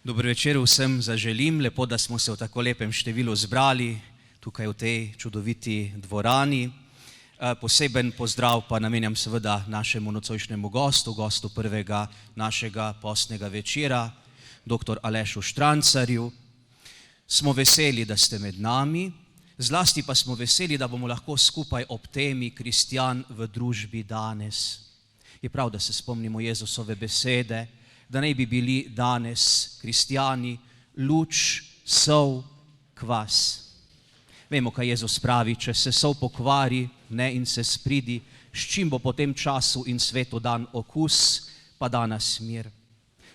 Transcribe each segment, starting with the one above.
Dober večer vsem zaželim, lepo, da smo se v tako lepem številu zbrali tukaj v tej čudoviti dvorani. Poseben pozdrav pa namenjam seveda našemu nocojšnjemu gostu prvega našega postnega večera, dr. Alešu Štrancarju. Smo veseli, da ste med nami, zlasti pa smo veseli, da bomo lahko skupaj ob temi Kristjan v družbi danes. Je prav, da se spomnimo Jezusove besede, da naj bi bili danes kristjani luč, sol, kvas. Vemo, kaj Jezus pravi, če se sol pokvari in se spridi, s čim bo po tem času in svetu dan okus, pa dana smer.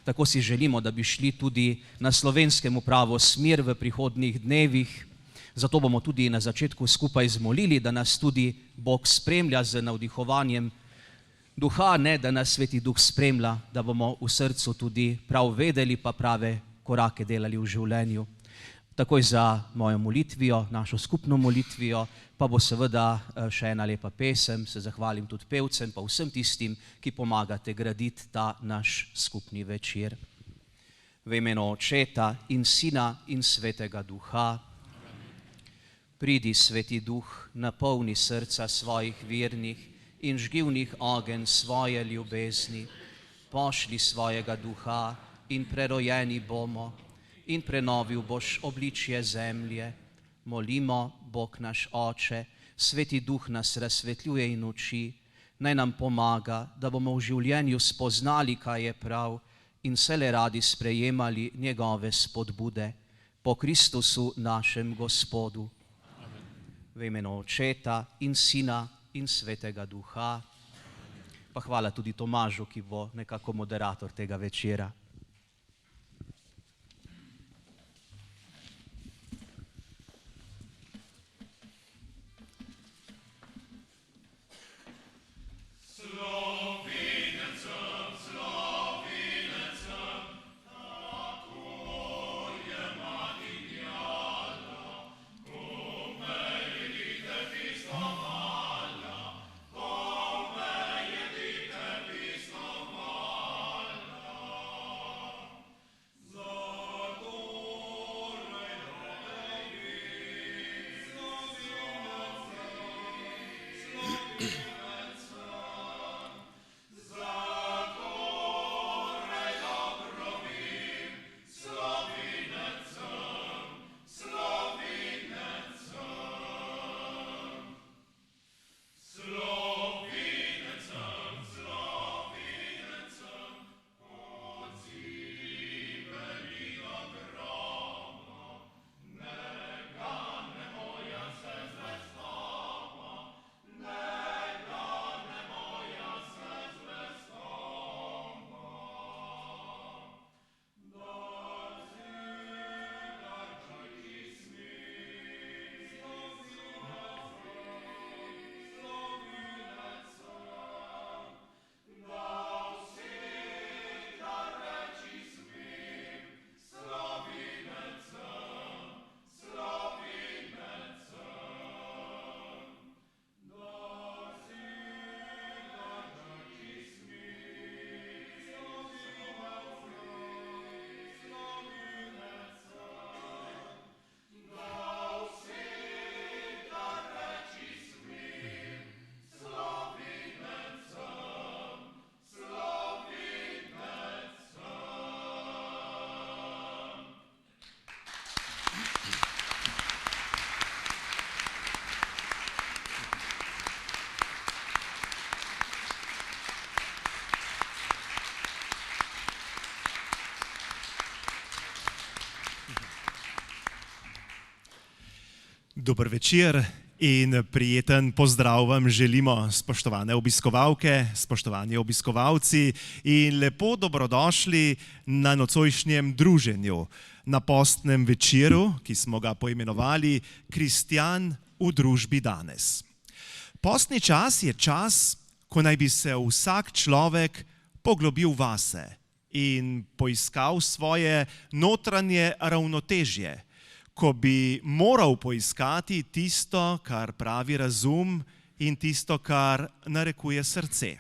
Tako si želimo, da bi šli tudi na slovenskem v pravo smer v prihodnjih dnevih, zato bomo tudi na začetku skupaj zmolili, da nas tudi Bog spremlja z navdihovanjem Duha, da nas Sveti Duh spremlja, da bomo v srcu tudi prav vedeli pa prave korake delali v življenju. Takoj za mojo molitvijo, našo skupno molitvijo, pa bo seveda še ena lepa pesem, se zahvalim tudi pevcem, pa vsem tistim, ki pomagate graditi ta naš skupni večer. V imenu Očeta in Sina in Svetega Duha. Pridi, Sveti Duh, napolni srca svojih vernih in žgi v njih ogenj svoje ljubezni, pošli svojega Duha in prerojeni bomo in prenovil boš obličje zemlje. Molimo, Bog naš Oče, Sveti Duh nas razsvetljuje in uči, naj nam pomaga, da bomo v življenju spoznali, kaj je prav in vselej radi sprejemali njegove spodbude. Po Kristusu našem Gospodu. Amen. V imenu Očeta in Sina in Svetega Duha. Pa hvala tudi Tomažu, ki bo nekako moderator tega večera. Dober večer in prijeten pozdrav vam želimo, spoštovane obiskovalke, spoštovani obiskovalci, in lepo dobrodošli na nocojšnjem druženju, na postnem večeru, ki smo ga poimenovali Kristjan v družbi danes. Postni čas je čas, ko naj bi se vsak človek poglobil vase in poiskal svoje notranje ravnotežje, ko bi moral poiskati tisto, kar pravi razum in tisto, kar narekuje srce.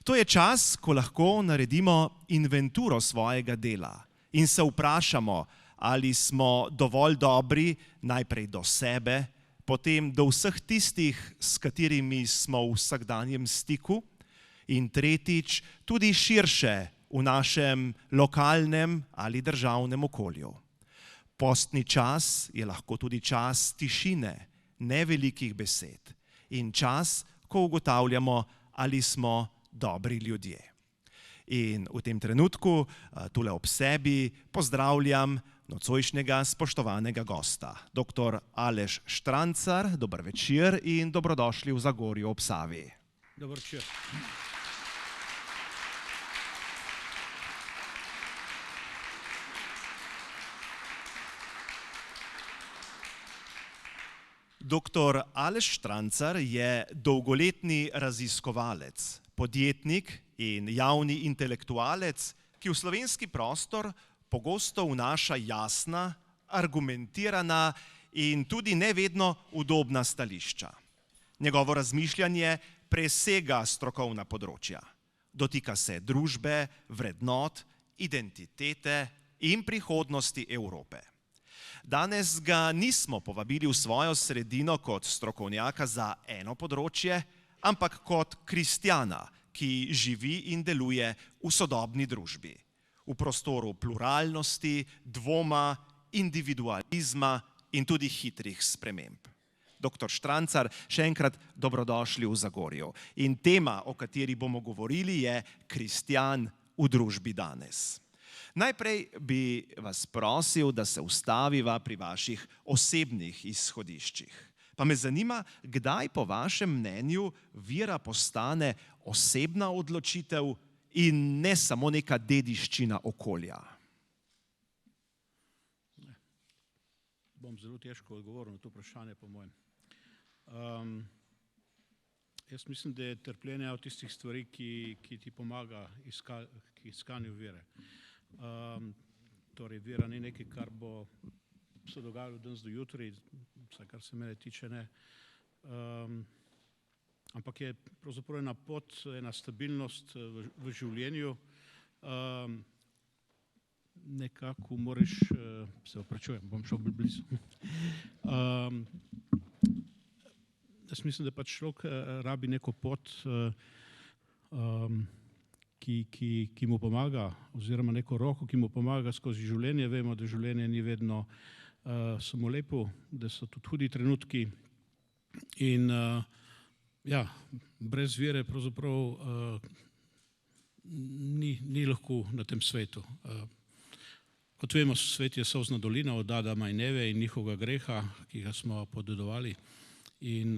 To je čas, ko lahko naredimo inventuro svojega dela in se vprašamo, ali smo dovolj dobri najprej do sebe, potem do vseh tistih, s katerimi smo v vsakdanjem stiku, in tretjič tudi širše v našem lokalnem ali državnem okolju. Postni čas je lahko tudi čas tišine, nevelikih besed in čas, ko ugotavljamo, ali smo dobri ljudje. In v tem trenutku, tule ob sebi, pozdravljam nocojšnjega spoštovanega gosta, dr. Aleš Štrancar, dober večer in dobrodošli v Zagorju ob Savi. Dober večer. Dr. Aleš Štrancar je dolgoletni raziskovalec, podjetnik in javni intelektualec, ki v slovenski prostor pogosto vnaša jasna, argumentirana in tudi ne vedno udobna stališča. Njegovo razmišljanje presega strokovna področja. Dotika se družbe, vrednot, identitete in prihodnosti Evrope. Danes ga nismo povabili v svojo sredino kot strokovnjaka za eno področje, ampak kot kristjana, ki živi in deluje v sodobni družbi, v prostoru pluralnosti, dvoma, individualizma in tudi hitrih sprememb. Dr. Štrancar, še enkrat dobrodošli v Zagorju. In tema, o kateri bomo govorili, je kristjan v družbi danes. Najprej bi vas prosil, da se ustaviva pri vaših osebnih izhodiščih. Pa me zanima, kdaj po vašem mnenju vera postane osebna odločitev in ne samo neka dediščina okolja. Bom zelo težko odgovoril na to vprašanje, po mojem. Jaz mislim, da je trpljenje od tistih stvari, ki ti pomaga k iskanju vere. Torej, vera ni nekaj, kar bo se dogajalo danes do jutri, vsaj kar se mene tiče, ne. Ampak je pravzaprav ena pot, ena stabilnost v življenju. Nekako moraš, se opravičujem, bom šel bolj blizu. Jaz mislim, da pač človek rabi neko pot, ki mu pomaga, oziroma neko roko, ki mu pomaga skozi življenje. Vemo, da življenje ni vedno samo lepo, da so tudi hudi trenutki in ja, brez vere pravzaprav ni lahko na tem svetu. Kot vemo, svet je solzna dolina od Adama in Eve in njihovega greha, ki ga smo podedovali. In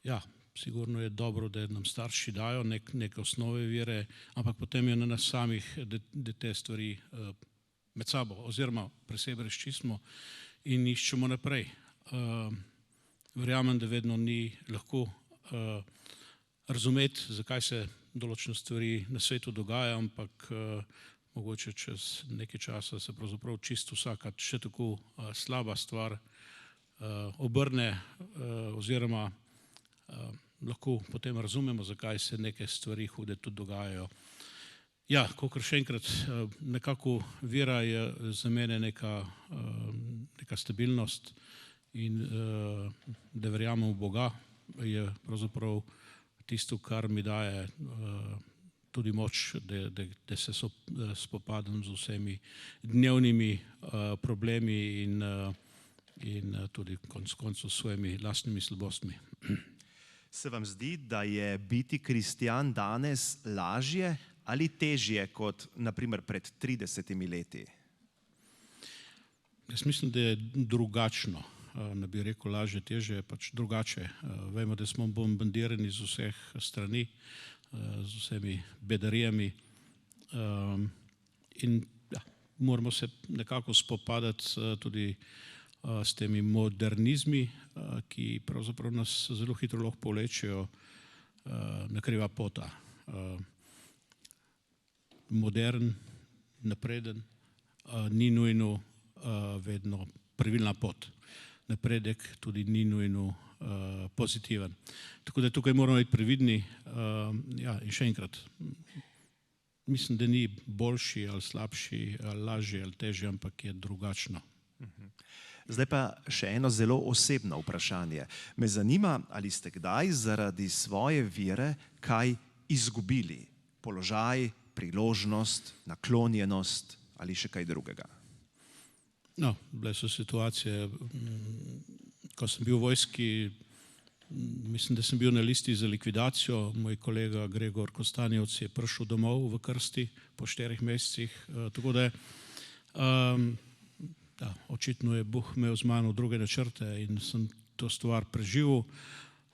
ja, sigurno je dobro, da nam starši dajo neke osnove vere, ampak potem je na nas samih, da te stvari med sabo oziroma pri sebi razčistimo in iščemo naprej. Verjamem, da vedno ni lahko razumeti, zakaj se določene stvari na svetu dogaja, ampak mogoče čez nekaj časa se pravzaprav čisto vsaka še tako slaba stvar obrne oziroma lahko potem razumemo, zakaj se neke stvari hude tudi dogajajo. Ja, kakor še enkrat, nekako vera je za mene neka stabilnost in da verjamem v Boga je pravzaprav tisto, kar mi daje tudi moč, da se spopadam z vsemi dnevnimi problemi in tudi konec koncev s svojimi lastnimi slabostmi. Se vam zdi, da je biti kristjan danes lažje ali težje kot naprimer pred 30 leti? Jaz mislim, da je drugačno. Ne bi rekel lažje, težje, pač drugače. Vemo, da smo bombardirani z vseh strani, z vsemi bedarijami in ja, moramo se nekako spopadati tudi s temi modernizmi, ki pravzaprav nas zelo hitro lahko povlečejo na kriva pota. Modern, napreden, ni nujno vedno pravilna pot. Napredek tudi ni nujno pozitiven. Tako da tukaj moramo biti previdni. Ja, in še enkrat, mislim, da ni boljši ali slabši, ali lažji ali težji, ampak je drugačno. Zdaj pa še eno zelo osebno vprašanje. Me zanima, ali ste kdaj zaradi svoje vere kaj izgubili? Položaj, priložnost, naklonjenost ali še kaj drugega? No, bile so situacije, ko sem bil v vojski, mislim, da sem bil na listi za likvidacijo. Moj kolega Gregor Kostanjevc je prišel domov v krsti po 4 mesecih, tako da očitno je Bog imel z mano druge načrte in sem to stvar preživel.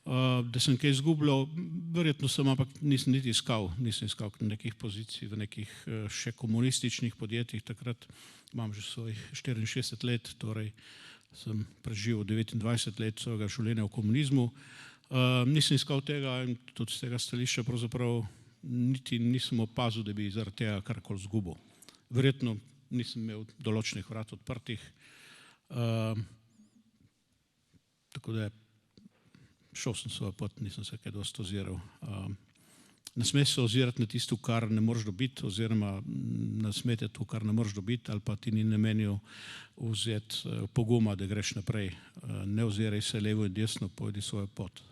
Da sem kaj izgubljal, verjetno sem, ampak nisem niti iskal. Nisem iskal nekih pozicij v nekih še komunističnih podjetjih. Takrat imam že svojih 64 let, torej sem preživel 29 let svojega življenja v komunizmu. Nisem iskal tega in tudi z tega stališča pravzaprav niti nisem opazil, da bi zaradi tega karkoli izgubil. Verjetno nisem imel določenih vrat odprtih, tako da šel sem svoj pot, nisem se kaj dosti oziral. Ne sme se ozirati na tisto, kar ne moreš dobiti, oziroma ne smete to, kar ne moreš dobiti, ali pa ti ni namenil vzeti poguma, da greš naprej. Ne oziraj se levo in desno, pojdi svojo pot.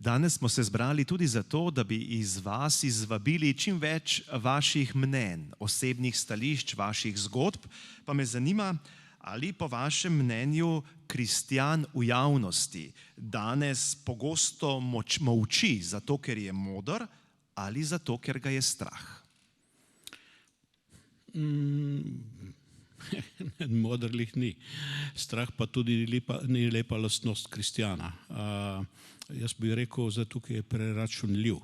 Danes smo se zbrali tudi zato, da bi iz vas izvabili čim več vaših mnenj, osebnih stališč, vaših zgodb. Pa me zanima, ali po vašem mnenju kristjan v javnosti danes pogosto molči zato, ker je moder, ali zato, ker ga je strah? Modrih ni. Strah pa tudi ni lepa lastnost kristjana. Jaz bi rekel, da tukaj je preračunljiv.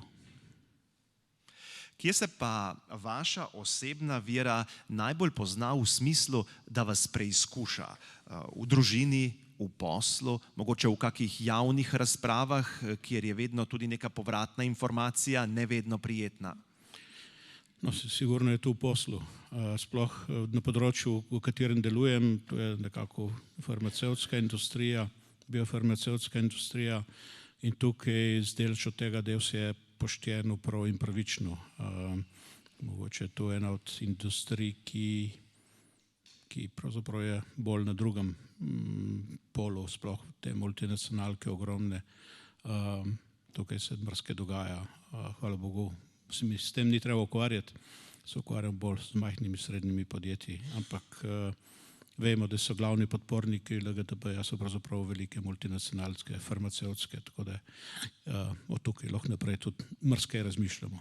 Kje se pa vaša osebna vera najbolj pozna v smislu, da vas preizkuša? V družini, v poslu, mogoče v kakih javnih razpravah, kjer je vedno tudi neka povratna informacija, ne vedno prijetna? No, sigurno je to v poslu. Sploh na področju, v katerem delujem, to je nekako farmacevtska industrija, biofarmacevtska industrija, in tukaj zdaleč od tega, da je vse pošteno, prav in pravično. Mogoče je to ena od industrij, ki pravzaprav je bolj na drugem polu, sploh te multinacionalke ogromne. Tukaj se marsikaj dogaja, hvala Bogu. S tem ni treba ukvarjati, se ukvarjam bolj z majhnimi, srednjimi podjetji, ampak vemo, da so glavni podporniki LGTB-ja so pravzaprav velike multinacionalske, farmacevtske, tako da od tukaj lahko naprej tudi marsikaj razmišljamo.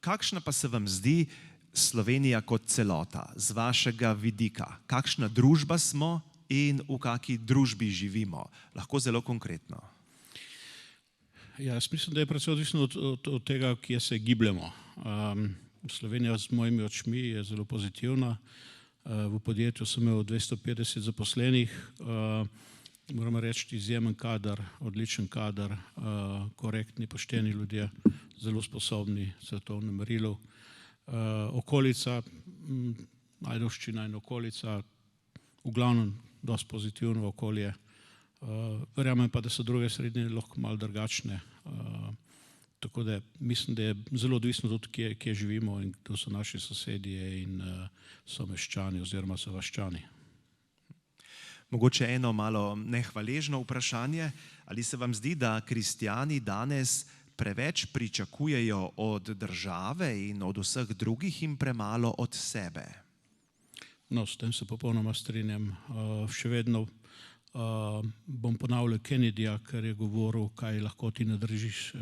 Kakšna pa se vam zdi Slovenija kot celota, z vašega vidika? Kakšna družba smo in v kakšni družbi živimo? Lahko zelo konkretno. Ja, jaz mislim, da je predvsem odvisno od tega, kje se gibljemo. Slovenija z mojimi očmi je zelo pozitivna. V podjetju sem imel 250 zaposlenih, moramo reči izjemen kader, odličen kader, korektni, pošteni ljudje, zelo sposobni v svetovnem merilu. Okolica, Ajdovščina in okolica, v glavnem dosti pozitivno okolje. Verjamem pa, da so druge sredine lahko malo drugačne. Tako da mislim, da je zelo odvisno tudi, kje živimo in kdo so naši sosedje in so meščani oziroma so vaščani. Mogoče eno malo nehvaležno vprašanje. Ali se vam zdi, da kristjani danes preveč pričakujejo od države in od vseh drugih in premalo od sebe? No, s tem se popolnoma strinjam. Še vedno bom ponavljal Kennedyja, ker je govoril, kaj lahko ti narediš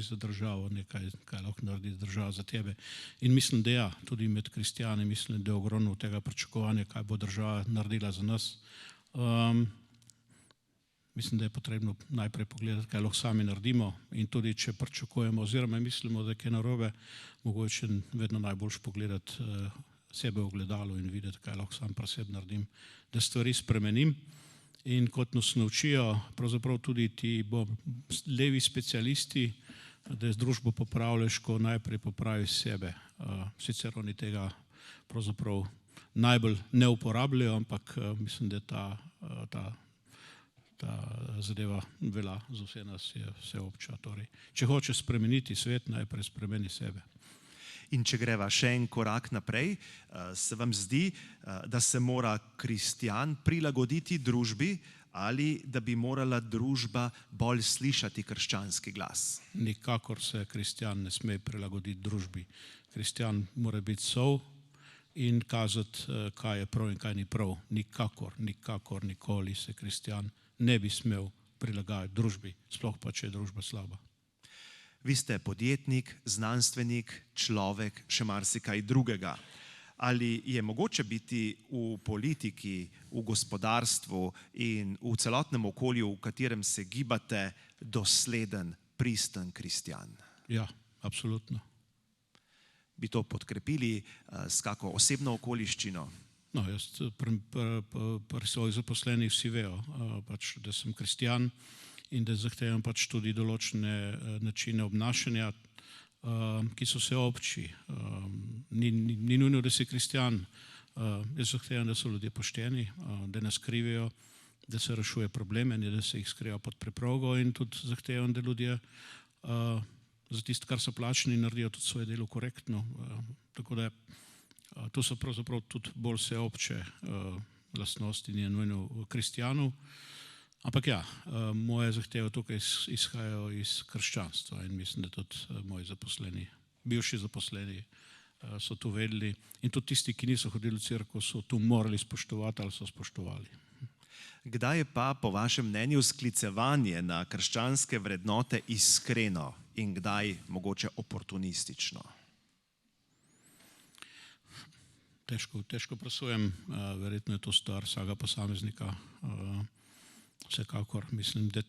za državo, nekaj, kaj lahko naredi država za tebe. In mislim, da ja, tudi med kristjani mislim, da je ogromno tega pričakovanja, kaj bo država naredila za nas. Mislim, da je potrebno najprej pogledati, kaj lahko sami naredimo, in tudi, če pričakujemo oziroma mislimo, da je kaj narobe, mogoče vedno najboljš pogledati sebe v ogledalo in videti, kaj lahko sam pri sebi naredim, da stvari spremenim. In kot nas naučijo, pravzaprav tudi ti levi specialisti, da z družbo popravljaš, ko najprej popraviš sebe. Sicer oni tega pravzaprav najbolj ne uporabljajo, ampak mislim, da ta ta zadeva velja za vse nas, je vseobča. Torej, če hočeš spremeniti svet, najprej spremeni sebe. In če greva še en korak naprej, se vam zdi, da se mora kristjan prilagoditi družbi ali da bi morala družba bolj slišati krščanski glas? Nikakor se kristjan ne sme prilagoditi družbi. Kristjan mora biti sol in kazati, kaj je prav in kaj ni prav. Nikakor, nikoli se kristjan ne bi smel prilagajati družbi, sploh pa, če je družba slaba. Vi ste podjetnik, znanstvenik, človek, še marsikaj drugega. Ali je mogoče biti v politiki, v gospodarstvu in v celotnem okolju, v katerem se gibate, dosleden, pristen kristjan? Ja, absolutno. Bi to podkrepili s kako osebno okoliščino? No, jaz pri svojih zaposlenih vsi vejo, pač, da sem kristjan in da zahtevam pač tudi določene načine obnašanja, ki so vseobči. Ni nujno, da si kristjan. Jaz zahtevam, da so ljudje pošteni, da ne skrivajo, da se rešuje probleme, ne da se jih skriva pod preprogo, in tudi zahtevam, da ljudje za tisto, kar so plačani, naredijo tudi svoje delo korektno. Tako da to so pravzaprav tudi bolj vseobče lastnosti, ni nujno kristjanov. Ampak ja, moje zahteve tukaj izhajajo iz krščanstva in mislim, da tudi moji zaposleni, bivši zaposleni so to vedeli in tudi tisti, ki niso hodili v cerkev, so to morali spoštovati ali so spoštovali. Kdaj je pa po vašem mnenju sklicevanje na krščanske vrednote iskreno in kdaj mogoče oportunistično? Težko presojem, verjetno je to stvar vsakega posameznika. Vsekakor mislim, da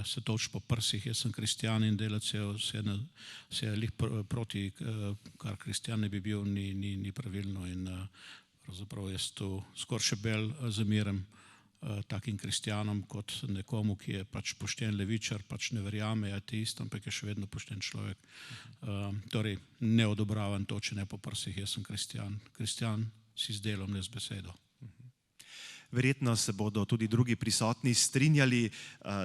se toči po prsih, jaz sem kristjan in delati se lih proti, kar kristjan ne bi bil, ni pravilno in pravzaprav jaz to skoraj še bolj zamerim takim kristjanom kot nekomu, ki je pač pošten levičar, pač ne verjame, je ateist, ampak je še vedno pošten človek. Torej ne odobravam to, če ne po prsih, jaz sem kristjan. Kristjan si z delom, ne z besedo. Verjetno se bodo tudi drugi prisotni strinjali,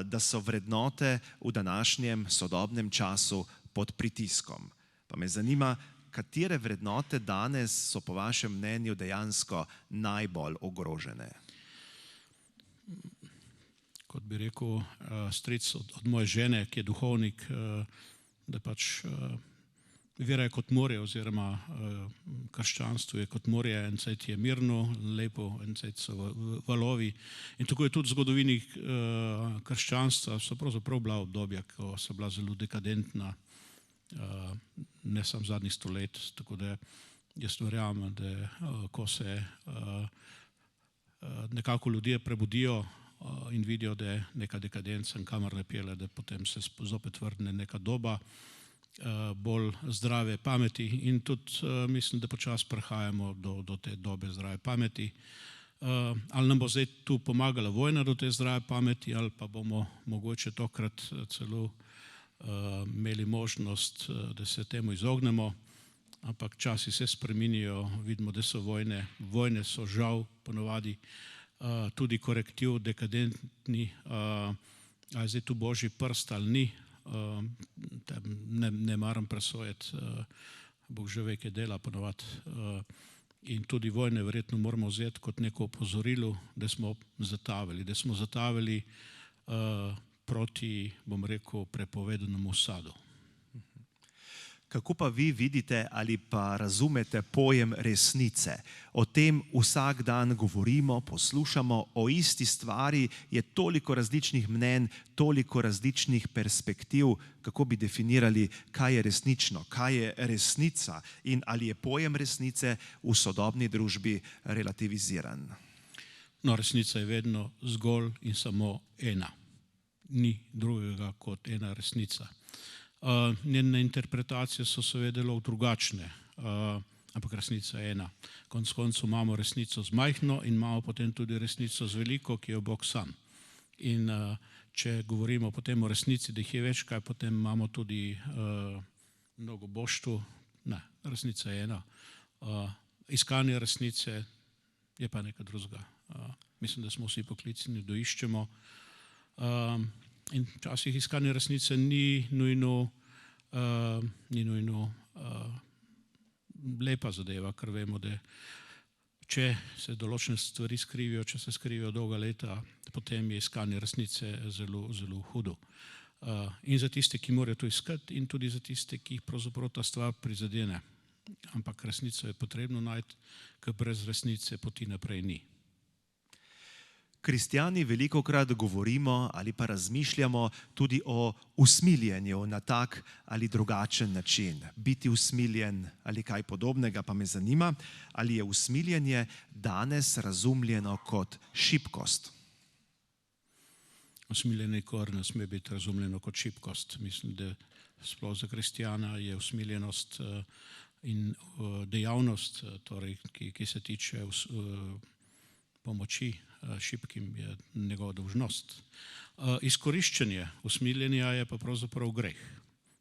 da so vrednote v današnjem sodobnem času pod pritiskom. Pa me zanima, katere vrednote danes so po vašem mnenju dejansko najbolj ogrožene? Kot bi rekel stric od moje žene, ki je duhovnik, da pač vera je kot morje oziroma krščanstvo je kot morje, en cajt je mirno, lepo, en cajt so valovi. In tako je tudi v zgodovini krščanstva, so pravzaprav bila obdobja, ko so bila zelo dekadentna, ne samo zadnjih 100 let, tako da jaz verjamem, da ko se nekako ljudje prebudijo in vidijo, da je neka dekadenca in kamor ne pele, da potem se zopet vrne neka doba bolj zdrave pameti in tudi mislim, da počasi prehajamo do te dobe zdrave pameti. Ali nam bo zdaj tu pomagala vojna do te zdrave pameti ali pa bomo mogoče tokrat celo imeli možnost, da se temu izognemo, ampak časi se spremenijo, vidimo, da so vojne. Vojne so žal ponovadi tudi korektiv, dekadentni, ali zdaj tu božji prst ali ni. Ne maram presojati, Bog že ve, kaj dela ponovadi. In tudi vojne verjetno moramo vzeti kot neko opozorilo, da smo zatavili proti, bom rekel, prepovedanemu sadu. Kako pa vi vidite ali pa razumete pojem resnice? O tem vsak dan govorimo, poslušamo, o isti stvari je toliko različnih mnenj, toliko različnih perspektiv. Kako bi definirali, kaj je resnično, kaj je resnica in ali je pojem resnice v sodobni družbi relativiziran? No, resnica je vedno zgolj in samo ena. Ni drugega kot ena resnica. Njene interpretacije so seveda drugačne, ampak resnica je ena. Konec koncev imamo resnico z majhno in imamo potem tudi resnico z veliko, ki je Bog sam. In če govorimo potem o resnici, da jih je več, kaj potem imamo tudi mnogo božstv. Ne, resnica je ena. Iskanje resnice je pa nekaj drugega. Mislim, da smo vsi poklicani, da iščemo In včasih iskanje resnice ni nujno lepa zadeva, ker vemo, da če se določene stvari skrivijo, če se skrivijo dolga leta, potem je iskanje resnice zelo, zelo hudo. In za tiste, ki morajo to iskati, in tudi za tiste, ki jih pravzaprav ta stvar prizadene. Ampak resnico je potrebno najti, ker brez resnice poti naprej ni. Kristjani velikokrat govorimo ali pa razmišljamo tudi o usmiljenju na tak ali drugačen način. Biti usmiljen ali kaj podobnega, pa me zanima, ali je usmiljenje danes razumljeno kot šibkost. Usmiljenje nikoli ne sme biti razumljeno kot šibkost. Mislim, da sploh za kristjana je usmiljenost in dejavnost, torej, ki se tiče pomoči šibkim, je njegova dolžnost. Izkoriščanje usmiljenja je pa pravzaprav greh.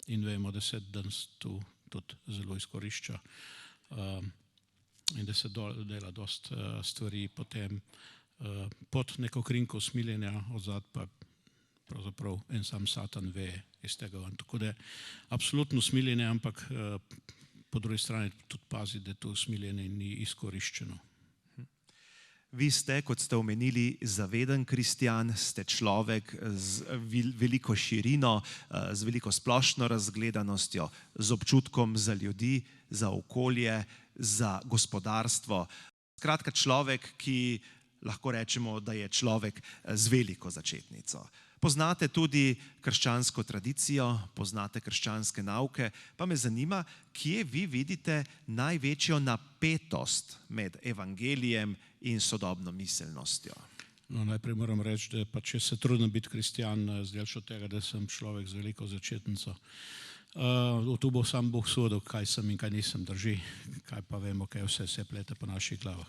In vemo, da se danes tu tudi zelo izkorišča in da se dela dosti stvari potem pod neko krinko usmiljenja, odzad pa pravzaprav en sam Satan ve iz tega. Tako da absolutno usmiljenje, ampak po drugi strani tudi pazi, da to usmiljenje ni izkoriščeno. Vi ste, kot ste omenili, zaveden kristjan, ste človek z veliko širino, z veliko splošno razgledanostjo, z občutkom za ljudi, za okolje, za gospodarstvo. Skratka, človek, ki lahko rečemo, da je človek z veliko začetnico. Poznate tudi krščansko tradicijo, poznate krščanske nauke, pa me zanima, kje vi vidite največjo napetost med evangelijem in sodobno miselnostjo. No, najprej moram reči, da pa če se trudim biti kristjan, zdaj od tega, da sem človek z veliko začetnico. Tu bo sam Bog sodil, kaj sem in kaj nisem, drži, kaj pa vemo, kaj vse se plete po naših glavah.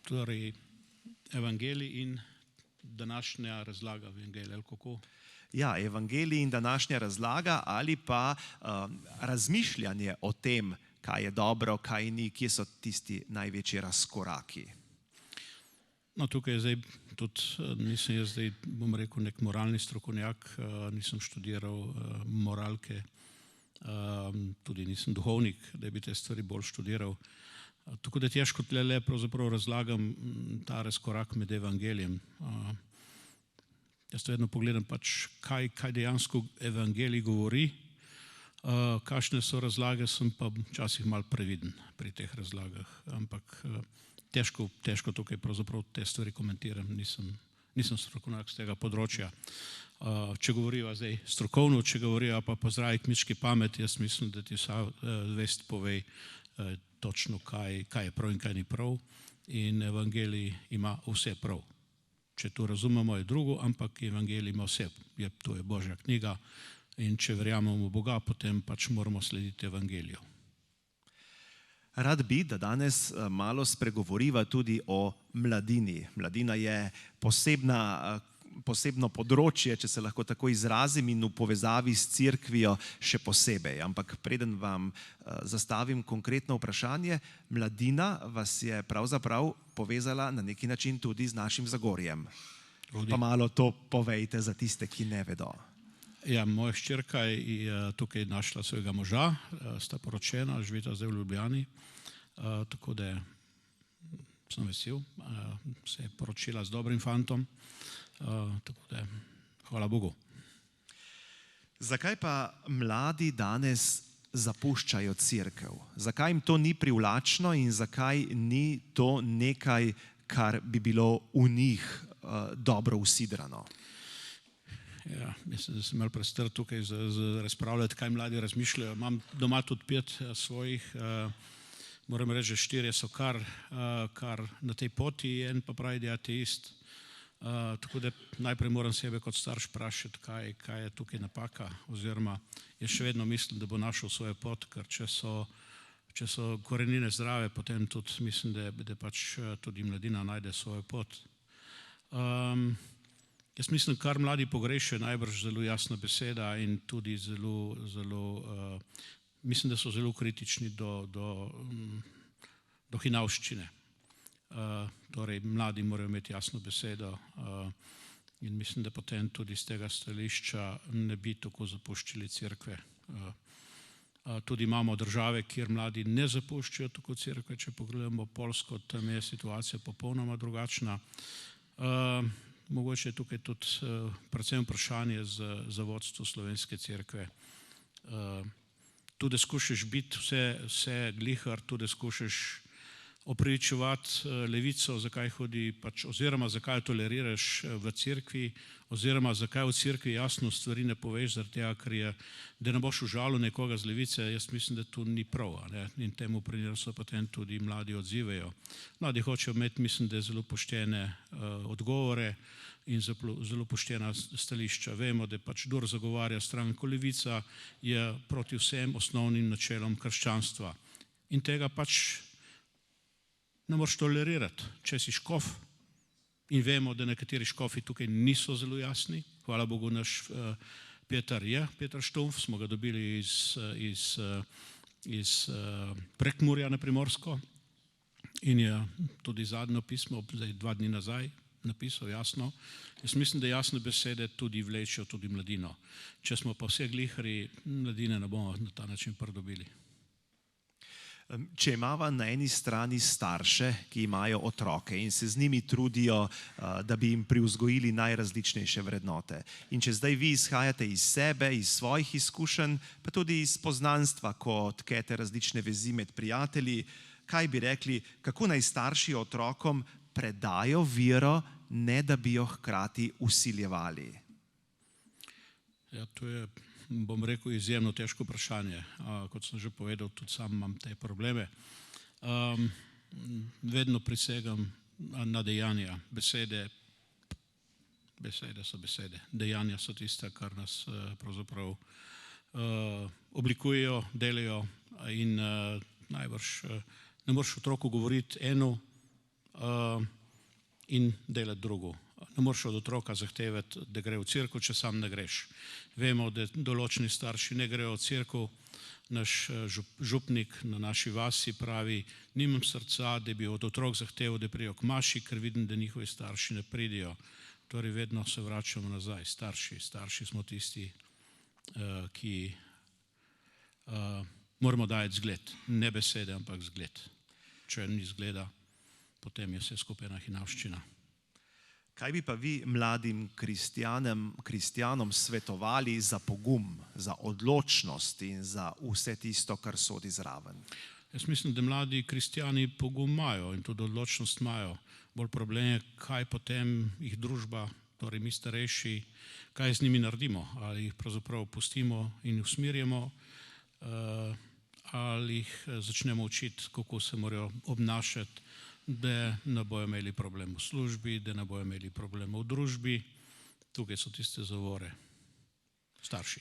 Torej, evangelij in današnja razlaga evangelija, ali kako? Ja, evangelij in današnja razlaga ali pa razmišljanje o tem, kaj je dobro, kaj ni, kje so tisti največji razkoraki. No, tukaj zdaj tudi nisem jaz zdaj, bom rekel, nek moralni strokovnjak, nisem študiral moralke, tudi nisem duhovnik, da bi te stvari bolj študiral. Tako da težko tle pravzaprav razlagam ta razkorak med evangelijem. Jaz to vedno pogledam pač, kaj dejansko evangelij govori, kakšne so razlage, sem pa včasih malo previden pri teh razlagah, ampak težko tukaj pravzaprav te stvari komentiram, nisem strokovnjak z tega področja. Če govoriva zdaj strokovno, če govoriva pa po zdravi kmečki pamet, jaz mislim, da ti vsa vest pove točno, kaj je prav in kaj ni prav, in evangelij ima vse prav. Če to razumemo, je drugo, ampak evangelij ima vse, to je Božja knjiga, in če verjamemo v Boga, potem pač moramo slediti evangeliju. Rad bi, da danes malo spregovoriva tudi o mladini. Mladina je posebno področje, če se lahko tako izrazim, in v povezavi s cerkvijo še posebej. Ampak preden vam zastavim konkretno vprašanje, mladina vas je pravzaprav povezala na neki način tudi z našim Zagorjem. Pa malo to povejte za tiste, ki ne vedo. Ja, moja hčerka je tukaj našla svojega moža, sta poročena, živita zdaj v Ljubljani, tako da sem vesel, se je poročila z dobrim fantom, tako da hvala Bogu. Zakaj pa mladi danes zapuščajo cerkev? Zakaj jim to ni privlačno in zakaj ni to nekaj, kar bi bilo v njih dobro usidrano? Ja, mislim, da sem malo prestar tukaj razpravljati, kaj mladi razmišljajo. Imam doma tudi 5 svojih, moram reči, že 4 so kar na tej poti, en pa pravi, da je ateist. Tako da najprej moram sebe kot starš vprašati, kaj je tukaj napaka, oziroma jaz še vedno mislim, da bo našel svojo pot, ker če so korenine zdrave, potem tudi mislim, da pač tudi mladina najde svojo pot. Jaz mislim, kar mladi pogrešajo, najbrž zelo jasna beseda in tudi mislim, da so zelo kritični do hinavščine. torej mladi morajo imeti jasno besedo in mislim, da potem tudi z tega stališča ne bi tako zapuščali cerkve. Tudi imamo države, kjer mladi ne zapuščajo tako cerkve, če pogledamo Poljsko, tam je situacija popolnoma drugačna. Mogoče je tukaj tudi predvsem vprašanje za vodstvo slovenske cerkve. Tudi skušaš biti vse glihar, tudi skušaš opravičevati levico, zakaj hodi, oziroma zakaj toleriraš v cerkvi, oziroma zakaj v cerkvi jasno stvari ne poveš, zaradi tega, ker je, da ne boš užalil nekoga z levice, jaz mislim, da to ni prav, ne? In temu primeru so potem tudi mladi odzivajo. Mladi hočejo imeti, mislim, da zelo poštene odgovore in zelo poštena stališča. Vemo, da kdor zagovarja stranko levica, je proti vsem osnovnim načelom krščanstva. In tega ne moreš tolerirati, če si škof. In vemo, da nekateri škofi tukaj niso zelo jasni. Hvala Bogu, naš Peter Štumpf, smo ga dobili iz Prekmurja na Primorsko in je tudi zadnjo pismo, zdaj 2 dni nazaj, napisal jasno. Jaz mislim, da jasne besede tudi vlečejo tudi mladino. Če smo pa vse glihari, mladine ne bomo na ta način pridobili. Če imamo na eni strani starše, ki imajo otroke in se z njimi trudijo, da bi jim privzgojili najrazličnejše vrednote. In če zdaj vi izhajate iz sebe, iz svojih izkušenj, pa tudi iz poznanstva, ko tkete različne vezi med prijatelji, kaj bi rekli, kako naj starši otrokom predajo vero, ne da bi jo hkrati vsiljevali? Ja, to je, bom rekel, izjemno težko vprašanje. Kot sem že povedal, tudi sam imam te probleme. Vedno prisegam na dejanja. Besede so besede. Dejanja so tiste, kar nas pravzaprav oblikujejo, delajo in najbrž ne moreš otroku govoriti eno in delati drugo. Ne moreš od otroka zahtevati, da gre v cerkev, če sam ne greš. Vemo, da določeni starši ne grejo v cerkev. Naš župnik na naši vasi pravi, nimam srca, da bi od otrok zahteval, da pridejo k maši, ker vidim, da njihovi starši ne pridejo. Torej vedno se vračamo nazaj. Starši smo tisti, ki moramo dajati zgled. Ne besede, ampak zgled. Če ni zgleda, potem je vse skupaj ena hinavščina. Kaj bi pa vi mladim kristjanom svetovali za pogum, za odločnost in za vse tisto, kar sodi zraven? Jaz mislim, da mladi kristjani pogum imajo in tudi odločnost imajo. Bolj problem je, kaj potem jih družba, torej mi starejši, kaj z njimi naredimo. Ali jih pravzaprav pustimo in usmirjamo, ali jih začnemo učiti, kako se morajo obnašati, da ne bojo imeli problem v službi, da ne bojo imeli problem v družbi. Tukaj so tiste zavore. Starši.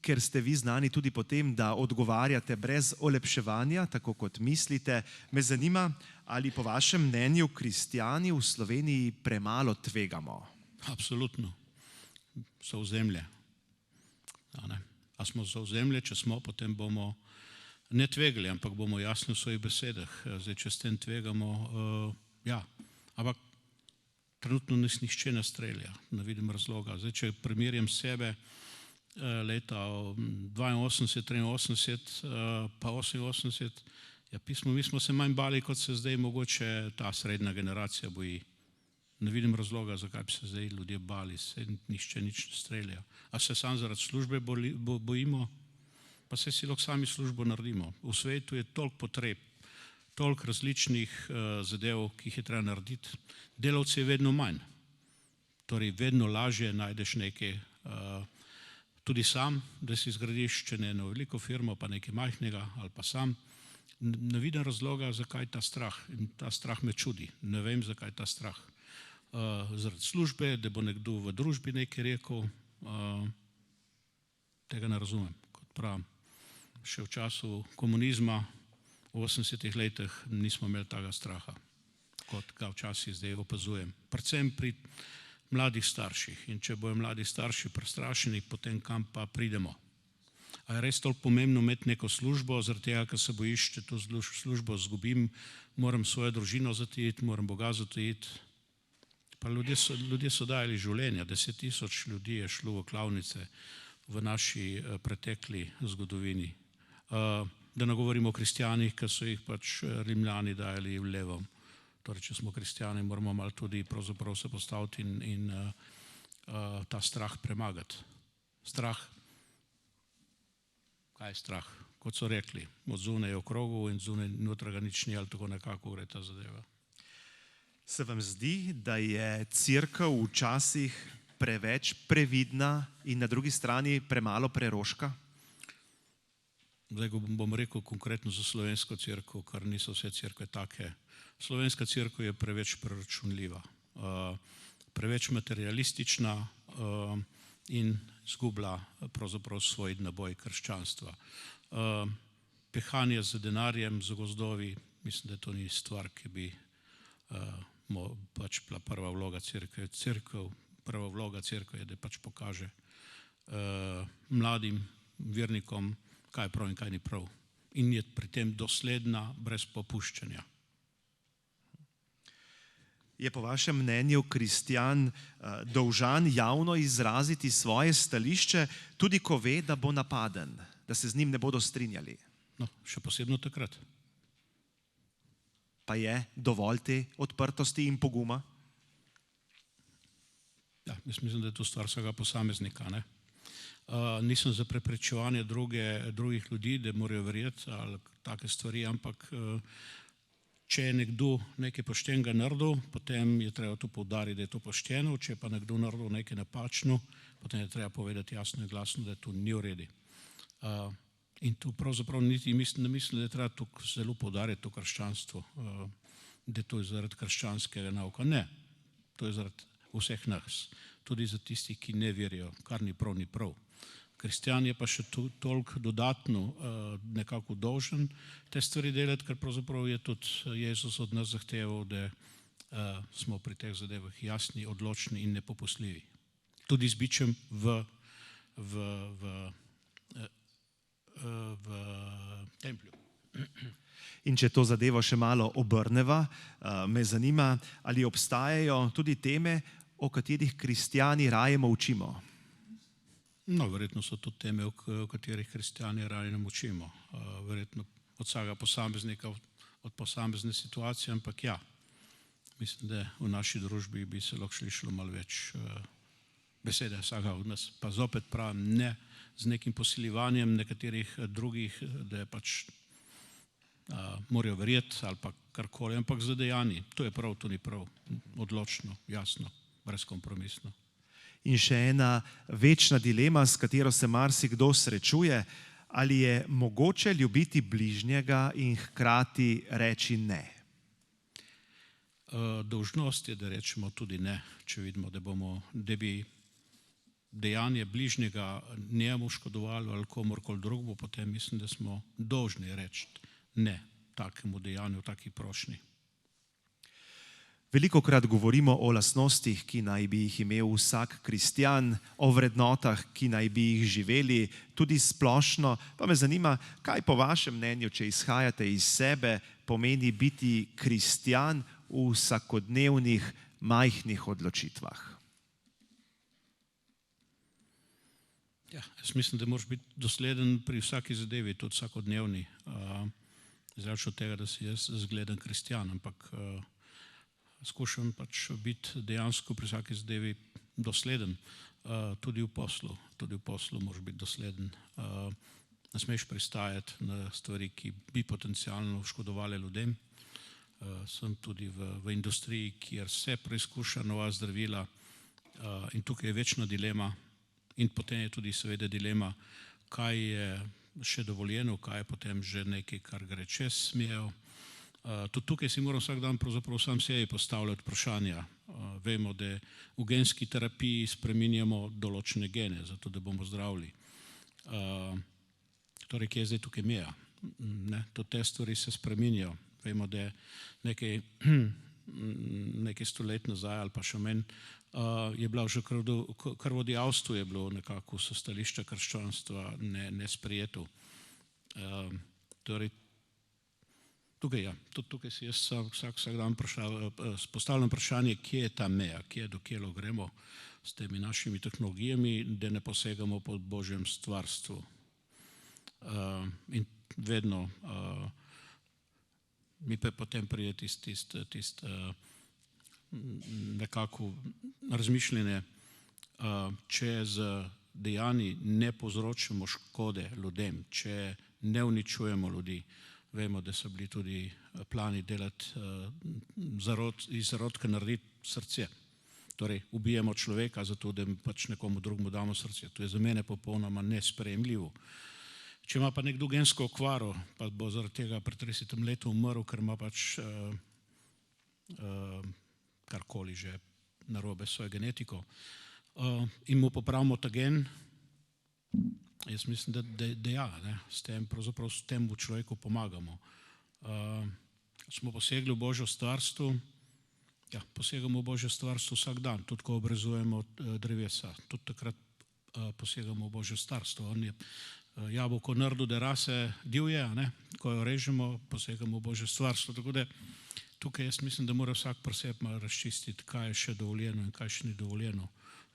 Ker ste vi znani tudi po tem, da odgovarjate brez olepševanja, tako kot mislite, me zanima, ali po vašem mnenju kristjani v Sloveniji premalo tvegamo? Absolutno. So ozemlje. A smo za ozemlje, če smo, potem bomo ne tvegali, ampak bomo jasni v svojih besedah. Zdaj, če s tem tvegamo, ja, ampak trenutno nas nihče ne strelja, ne vidim razloga. Zdaj, če primerjam sebe leta 82, 83, pa 88, ja, mi smo se manj bali, kot se zdaj mogoče ta srednja generacija boji. Ne vidim razloga, zakaj bi se zdaj ljudje bali, se nihče nič ne strelja. A se sam zaradi službe bojimo? Pa se si lahko sami službo naredimo. V svetu je toliko potreb, toliko različnih zadev, ki jih je treba narediti. Delavcev je vedno manj. Torej, vedno lažje najdeš nekaj, tudi sam, da si zgradiš, če ne eno veliko firmo, pa nekaj majhnega ali pa sam. Ne vidim razloga, zakaj ta strah. In ta strah me čudi. Ne vem, zakaj ta strah. Zaradi službe, da bo nekdo v družbi nekaj rekel, tega ne razumem, kot pravim. Še v času komunizma v 80-ih letih nismo imeli tega straha, kot ga včasih zdaj opazujem. Predvsem pri mladih starših. In če bojo mladi starši prestrašeni, potem kam pa pridemo? A je res toliko pomembno imeti neko službo, zaradi tega, ker se bojiš, če to službo izgubim, moram svojo družino zatajiti, moram Boga zatajiti. Pa ljudje so dajali življenja, 10.000 ljudi je šlo v klavnice v naši pretekli zgodovini. Da ne govorimo o kristjanih, ki so jih pač Rimljani dajali v levo. Torej, če smo kristjani, moramo malo tudi pravzaprav se postaviti in ta strah premagati. Strah. Kaj je strah? Kot so rekli, od zunaj je v krogu in zunaj noter ga nič ni, ali tako nekako gre ta zadeva. Se vam zdi, da je cerkev včasih preveč previdna in na drugi strani premalo preroška? Zdaj bom rekel konkretno za slovensko cerkev, kar niso vse cerkve take. Slovenska cerkev je preveč preračunljiva, preveč materialistična in izgublja pravzaprav svoj naboj krščanstva. Pehanje z denarjem, z gozdovi, mislim, da to ni stvar, ki bi pač bila prva vloga cerkve. Prva vloga cerkve je, da pač pokaže mladim vernikom, kaj je prav in kaj ni prav. In je pri tem dosledna, brez popuščanja. Je po vašem mnenju kristjan dolžan javno izraziti svoje stališče, tudi ko ve, da bo napaden, da se z njim ne bodo strinjali? No, še posebno takrat. Pa je dovolj te odprtosti in poguma? Ja, jaz mislim, da je to stvar vsega posameznika, ne? Nisem za preprečevanje drugih ljudi, da morajo verjeti ali take stvari, ampak če je nekdo nekaj poštenega naredil, potem je treba to poudariti, da je to pošteno, če je pa nekdo naredil nekaj napačno, potem je treba povedati jasno in glasno, da to ni v redu. In tu pravzaprav niti ne mislim, da je treba to zelo poudariti, to krščanstvo, da to je zaradi krščanskega nauka. Ne, to je zaradi vseh nas, tudi za tisti, ki ne verijo, kar ni prav, ni prav. Kristjan je pa še toliko dodatno nekako dolžen te stvari delati, ker pravzaprav je tudi Jezus od nas zahteval, da smo pri teh zadevah jasni, odločni in nepopustljivi. Tudi z bičem v templju. In če to zadevo še malo obrneva, me zanima, ali obstajajo tudi teme, o katerih kristjani raje molčimo? No, verjetno so to teme, o katerih kristjani raje ne molčimo. Verjetno od vsakega posameznika, od posamezne situacije, ampak ja, mislim, da v naši družbi bi se lahko slišalo malo več besede vsakega od nas. Pa zopet pravim, ne z nekim posiljevanjem nekaterih drugih, da pač morajo verjeti ali pa karkoli, ampak z dejanji. To je prav, to ni prav. Odločno, jasno, brezkompromisno. In še ena večna dilema, s katero se marsikdo srečuje, ali je mogoče ljubiti bližnjega in hkrati reči ne? Dolžnost je, da rečemo tudi ne, če vidimo, da bi dejanje bližnjega njemu škodovalo ali komorkoli drugemu, potem mislim, da smo dolžni reči ne takemu dejanju, taki prošnji. Velikokrat govorimo o lastnostih, ki naj bi jih imel vsak kristjan, o vrednotah, ki naj bi jih živeli, tudi splošno. Pa me zanima, kaj po vašem mnenju, če izhajate iz sebe, pomeni biti kristjan v vsakodnevnih majhnih odločitvah? Ja, jaz mislim, da moraš biti dosleden pri vsaki zadevi, tudi vsakodnevni. Zdaj od tega, da si jaz zgleden kristjan, ampak skušam pač biti dejansko pri vsaki zadevi dosleden, tudi v poslu. Tudi v poslu moraš biti dosleden. Ne smeš pristajati na stvari, ki bi potencialno škodovali ljudem. Sem tudi v industriji, kjer se preizkuša nova zdravila in tukaj je večna dilema in potem je tudi seveda dilema, kaj je še dovoljeno, kaj je potem že nekaj, kar gre čez smejo. Tudi tukaj si moram vsak dan pravzaprav sam sebi postavljati vprašanja. Vemo, da v genski terapiji spreminjamo določene gene, zato da bomo zdravili. Torej, kje je zdaj tukaj meja? Tudi te stvari se spreminjajo. Vemo, da nekaj stolet nazaj ali pa še manj je bila že krvodijavstvo je bilo nekako so stališče krščanstva nesprejeto. Torej, tukaj si jaz vsak dan postavljam vprašanje, kje je ta meja, do kje gremo s temi našimi tehnologijami, da ne posegamo po Božjem stvarstvu. In vedno mi pa potem pride tisto nekako razmišljanje, če z dejanji ne povzročimo škode ljudem, če ne uničujemo ljudi. Vemo, da so bili tudi plani delati iz zarodka narediti srce. Torej, ubijemo človeka zato, da pač nekomu drugemu damo srce. To je za mene popolnoma nesprejemljivo. Če ima pa nekdo gensko okvaro, pa bo zaradi tega pred 30 leti umrl, ker ima pač karkoli že narobe s svojo genetiko, in mu popravimo ta gen, jaz mislim, da ja, s tem pravzaprav s tem človeku pomagamo. Smo posegli v Božjo stvarstvo, ja, posegamo v Božjo stvarstvo vsak dan, tudi ko obrezujemo drevesa, tudi takrat posegamo v Božjo stvarstvo. On je jabolko naredil, da rase divje, ko jo režemo, posegamo v Božjo stvarstvo. Tako da tukaj jaz mislim, da mora vsak pri sebi malo razčistiti, kaj je še dovoljeno in kaj še ni dovoljeno.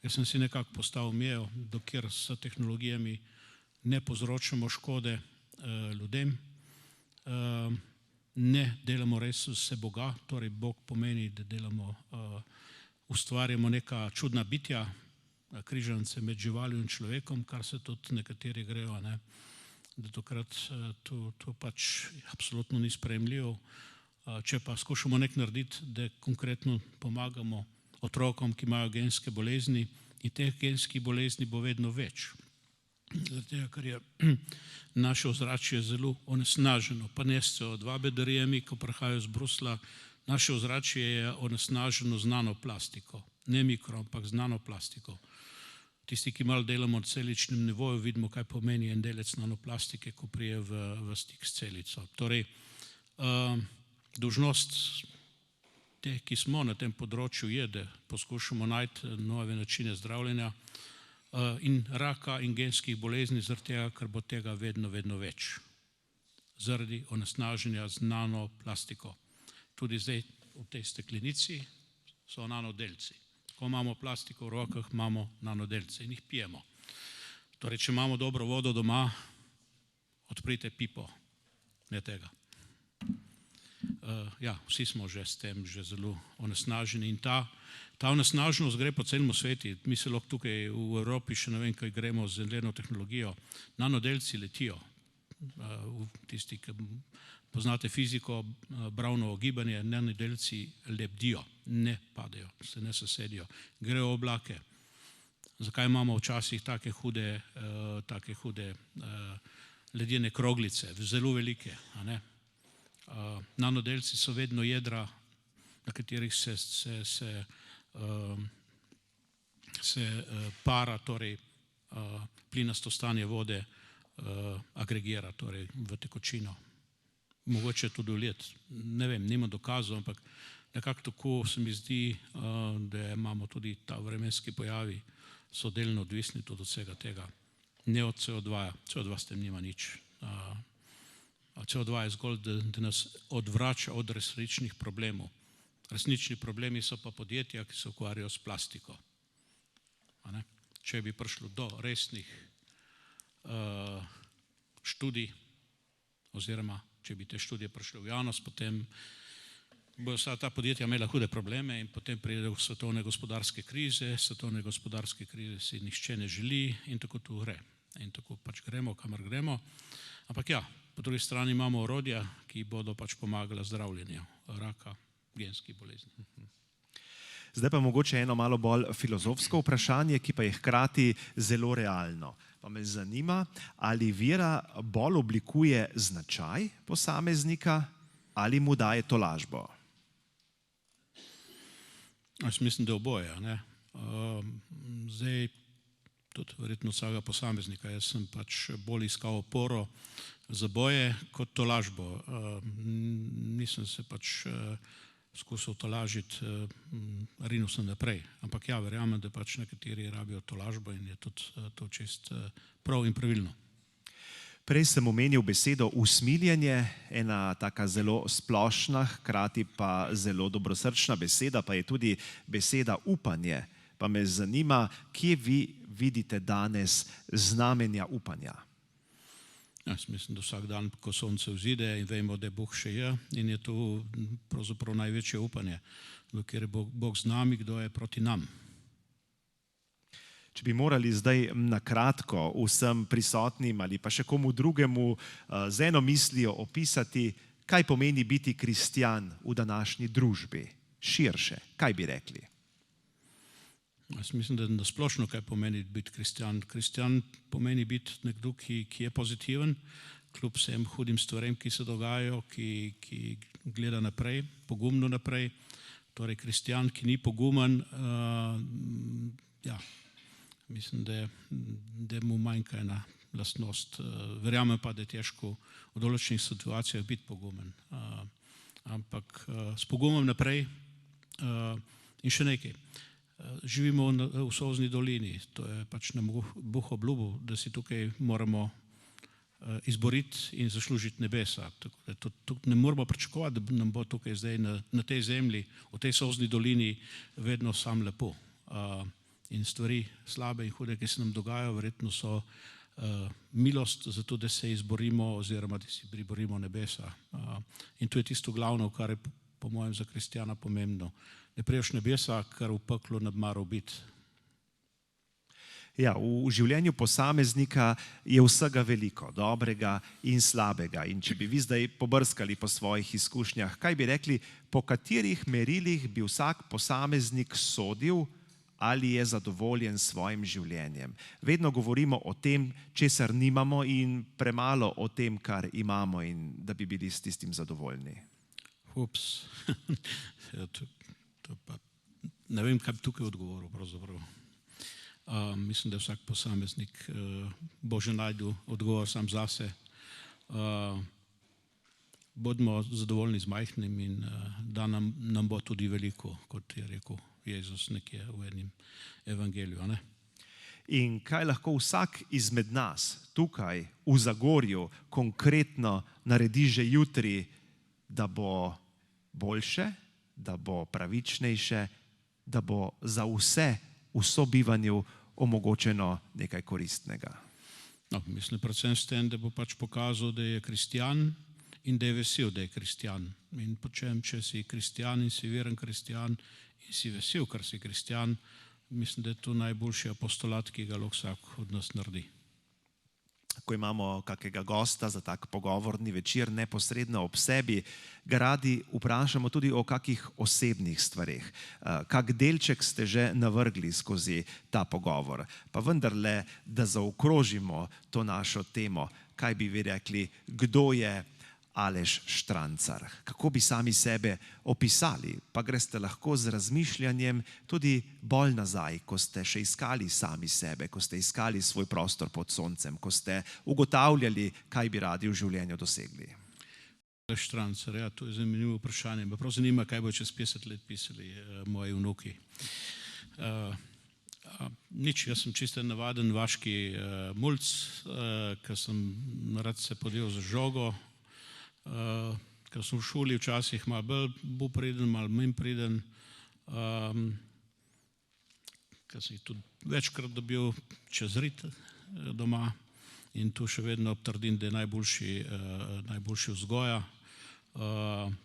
Jaz sem si nekako postavil mejo, dokjer s tehnologijami ne povzročamo škode ljudem, ne delamo res vse Boga, torej Bog pomeni, da delamo, ustvarjamo neka čudna bitja, križance med živaljo in človekom, kar se tudi nekateri grejo, da tokrat to pač absolutno ni sprejemljivo. Če pa skušamo nekaj narediti, da konkretno pomagamo otrokom, ki imajo genske bolezni, in teh genskih bolezni bo vedno več. Zato, ker je naše ozračje zelo onesnaženo, pa ne s CO2 bedarijami, ko prihajajo z Brusla, naše ozračje je onesnaženo z nanoplastiko, ne mikro, ampak z nanoplastiko. Tisti, ki malo delamo na celičnem nivoju, vidimo, kaj pomeni en delec nanoplastike, ko prije v stik s celico. Torej, dolžnost teh, ki smo na tem področju, je, da poskušamo najti nove načine zdravljenja in raka in genskih bolezni, zaradi tega, ker bo tega vedno več. Zaradi onesnaženja z nanoplastiko. Tudi zdaj v tej steklenici so nanodelci. Ko imamo plastiko v rokah, imamo nanodelce in jih pijemo. Torej, če imamo dobro vodo doma, odprite pipo, ne tega. Ja, vsi smo že s tem že zelo onesnaženi in ta onesnaženost gre po celem svetu. Mi se lahko tukaj v Evropi še ne vem, kaj gremo z zeleno tehnologijo. Nanodelci letijo. Tisti, ki poznate fiziko, Brownovo gibanje, nanodelci lebdijo, ne padejo, se ne sesedijo, grejo v oblake. Zakaj imamo včasih take hude ledene kroglice, zelo velike, a ne? Nanodelci so vedno jedra, na katerih se para, torej plinasto stanje vode agregira, torej v tekočino. Mogoče tudi v led, ne vem, nima dokazov, ampak nekako tako se mi zdi, da imamo tudi ta vremenski pojavi, so delno odvisni tudi od vsega tega. Ne od CO2, CO2 s tem nima nič. CO2 je zgolj, da nas odvrača od resničnih problemov. Resnični problemi so pa podjetja, ki se ukvarjajo s plastiko. Če bi prišlo do resnih študij, oziroma če bi te študije prišle v javnost, potem bodo vsa ta podjetja imela hude probleme in potem pride do svetovne gospodarske krize. Svetovne gospodarske krize si nihče ne želi in tako tu gre. In tako pač gremo, kamor gremo. Ampak ja, po drugi strani imamo orodja, ki bodo pač pomagala zdravljenju raka, genskih bolezni. Zdaj pa mogoče eno malo bolj filozofsko vprašanje, ki pa je hkrati zelo realno. Pa me zanima, ali vera bolj oblikuje značaj posameznika ali mu daje tolažbo? Jaz mislim, da oboje. Zdaj, tudi verjetno vsega posameznika, jaz sem pač bolj iskal oporo za boje kot tolažbo. Nisem se pač skušal tolažiti, rinil sem naprej. Ampak ja, verjamem, da pač nekateri rabijo tolažbo in je tudi to čist prav in pravilno. Prej sem omenil besedo usmiljenje, ena taka zelo splošna, hkrati pa zelo dobrosrčna beseda, pa je tudi beseda upanje. Pa me zanima, kje vi vidite danes znamenja upanja? Jaz mislim, da vsak dan, ko sonce vzide in vemo, da Bog še je, in je to pravzaprav največje upanje, ker je Bog z nami, kdo je proti nam. Če bi morali zdaj na kratko vsem prisotnim ali pa še komu drugemu z eno mislijo opisati, kaj pomeni biti kristjan v današnji družbi, širše, kaj bi rekli? Jaz mislim, da nasplošno kaj pomeni biti kristjan. Kristjan pomeni biti nekdo, ki je pozitiven, kljub vsem hudim stvarem, ki se dogajajo, ki gleda naprej, pogumno naprej. Torej, kristjan, ki ni pogumen, mislim, da mu manjka ena lastnost. Verjamem pa, da je težko v določenih situacijah biti pogumen. Ampak s pogumom naprej in še nekaj. Živimo v Solzni dolini, to je pač nam Bog obljubil, da si tukaj moramo izboriti in zaslužiti nebesa. Ne moramo pričakovati, da nam bo tukaj zdaj na tej zemlji, v tej Solzni dolini vedno sam lepo. In stvari slabe in hude, ki se nam dogajajo, verjetno so milost za to, da se izborimo oziroma da si priborimo nebesa. In to je tisto glavno, kar je po mojem za kristjana pomembno. Ne priješ nebesa, kar v peklu ne bi maral biti. Ja, v življenju posameznika je vsega veliko, dobrega in slabega. In če bi vi zdaj pobrskali po svojih izkušnjah, kaj bi rekli, po katerih merilih bi vsak posameznik sodil, ali je zadovoljen s svojim življenjem? Vedno govorimo o tem, česar nimamo, in premalo o tem, kar imamo, in da bi bili s tistim zadovoljni. Ups, ne vem, kaj bi tukaj odgovoril pravzaprav. Mislim, da vsak posameznik bo že najdel odgovor sam zase. Bodimo zadovoljni z majhnim in da nam bo tudi veliko, kot je rekel Jezus nekje v enem evangeliju. Ne? In kaj lahko vsak izmed nas tukaj v Zagorju konkretno naredi že jutri, da bo boljše, da bo pravičnejše, da bo za vse v sobivanju omogočeno nekaj koristnega? No, mislim predvsem s tem, da bo pač pokazal, da je kristjan in da je vesel, da je kristjan. In počem, če si kristjan in si veren kristjan in si vesel, ker si kristjan, mislim, da je to najboljši apostolat, ki ga lahko vsak od nas naredi. Ko imamo kakega gosta za tak pogovorni večer neposredno ob sebi, ga radi vprašamo tudi o kakih osebnih stvareh. Kak delček ste že navrgli skozi ta pogovor? Pa vendarle, da zaokrožimo to našo temo, kaj bi vi rekli, kdo je Aleš Štrancar? Kako bi sami sebe opisali? Pa greste lahko z razmišljanjem tudi bolj nazaj, ko ste še iskali sami sebe, ko ste iskali svoj prostor pod soncem, ko ste ugotavljali, kaj bi radi v življenju dosegli. Aleš Štrancar, ja, to je zanimivo vprašanje. Me prav zanima, kaj bo čez 50 let pisali moji vnuki. Nič, jaz sem čisto navaden vaški mulc, ker sem rad se podel z žogo, ker sem v šoli včasih malo bolj priden, malo manj priden, ker sem jih tudi večkrat dobil čez rit doma in tu še vedno obtrdim, da je najboljši vzgoja.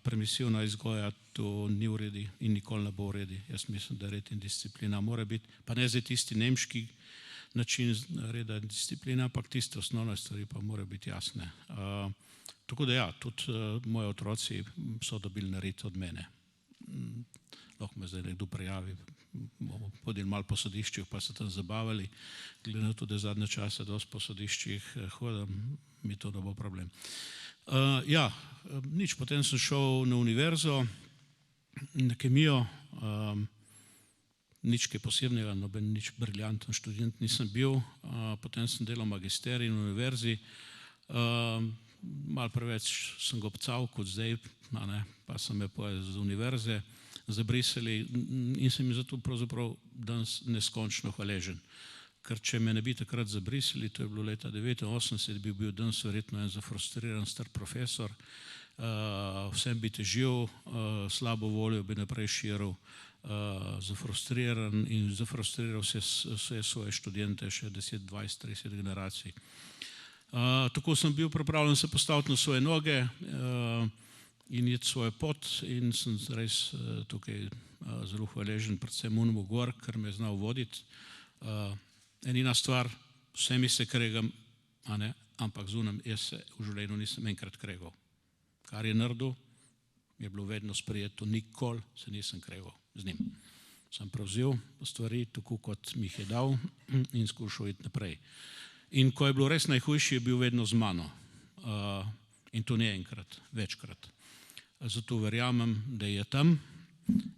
Permisivna vzgoja to ni v redu in nikoli ne bo v redu. Jaz mislim, da red in disciplina mora biti, pa ne zdaj tisti nemški način reda in disciplina, ampak tiste osnovne stvari pa mora biti jasne. Tako da ja, tudi moji otroci so dobili nared od mene. Lahko me zdaj nekdo prijavi, bomo hodili malo po sodiščih, pa se tam zabavali. Glede na to, da zadnje čase dosti po sodiščih hodim, mi to ne bo problem. Ja, nič, potem sem šel na univerzo, na kemijo, nič kaj posebnega, noben nič briljanten študent nisem bil, potem sem delal magisterij na univerzi. malo preveč sem ga obcal kot zdaj, pa so me z univerze zabrisali in sem jim zato pravzaprav danes neskončno hvaležen. Ker če me ne bi takrat zabrisali, to je bilo leta 1989, bi bil danes verjetno en zafrustriran star profesor, vsem bi težil, slabo voljo bi naprej širil, zafrustriran in zafrustriral vse svoje študente, še 10, 20, 30 generacij. Tako sem bil pripravljen se postaviti na svoje noge in iti svojo pot in sem res tukaj zelo hvaležen, predvsem unemu gor, ker me je znal voditi. Enina stvar, vsemi se kregam, ampak z unem jaz se v življenju nisem enkrat kregal. Kar je naredil, je bilo vedno sprejeto, nikoli se nisem kregal z njim. Sem prevzel stvari, tako kot mi jih je dal in skušal iti naprej. In ko je bilo res najhujše, je bil vedno z mano. In to ne enkrat, večkrat. Zato verjamem, da je tam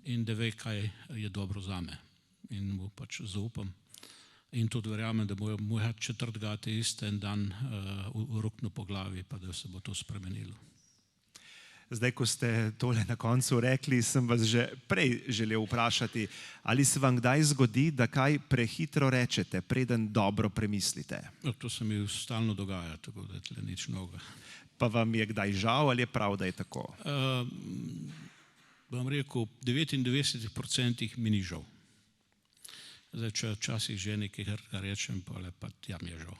in da ve, kaj je dobro zame. In mu pač zaupam. In tudi verjamem, da bo moja četrtega ateista en dan ruknil po glavi, pa da se bo to spremenilo. Zdaj, ko ste tole na koncu rekli, sem vas že prej želel vprašati, ali se vam kdaj zgodi, da kaj prehitro rečete, preden dobro premislite? To se mi stalno dogaja, tako da tle nič novega. Pa vam je kdaj žal ali je prav, da je tako? Bom rekel, v 99% mi ni žal. Zdaj, če včasih že nekaj rečem, pa ja mi je žal.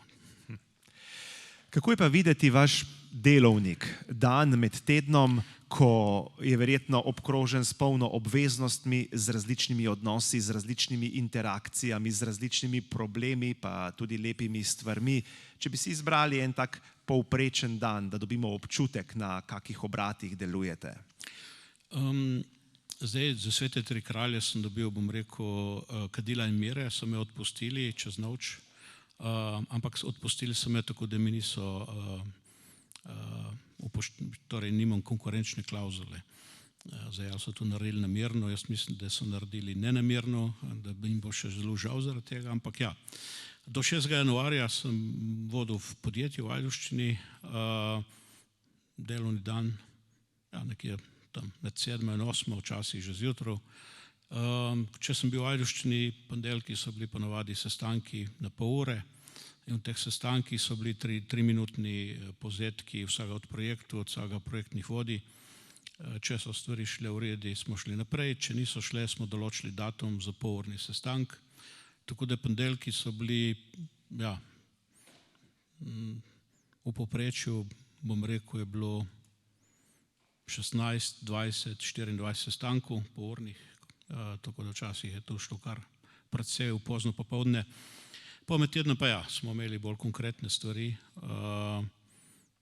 Kako je pa videti vaš delovnik, dan med tednom, ko je verjetno obkrožen s polno obveznostmi, z različnimi odnosi, z različnimi interakcijami, z različnimi problemi, pa tudi lepimi stvarmi. Če bi si izbrali en tak povprečen dan, da dobimo občutek, na kakih obratih delujete? Zdaj, za Svete tri kralje sem dobil, bom rekel, kadila in mire, so me odpustili čez noč. Ampak odpustili so me tako, da mi niso, torej nimam konkurenčne klauzule. Zdaj, ali so to naredili namerno, jaz mislim, da so naredili nenamerno, da bi jim bo še zelo žal zaradi tega, ampak ja. Do 6. januarja sem vodil v podjetju v Ajdovščini, delovni dan, nekje tam med 7 in 8, včasih že zjutraj. Če sem bil v Ajdovščini, ponedeljki so bili ponavadi sestanki na pol ure in v teh sestankih so bili 3-minutni povzetki vsega od projektu, od vsega projektnih vodij. Če so stvari šle v redu, smo šli naprej, če niso šle, smo določili datum za polurni sestank. Tako da ponedeljki so bili, v povprečju, bom rekel, je bilo 16, 20, 24 sestankov polurnih. Tako da včasih je to šlo kar predvsej v pozno popoldne. Po med tednom pa smo imeli bolj konkretne stvari.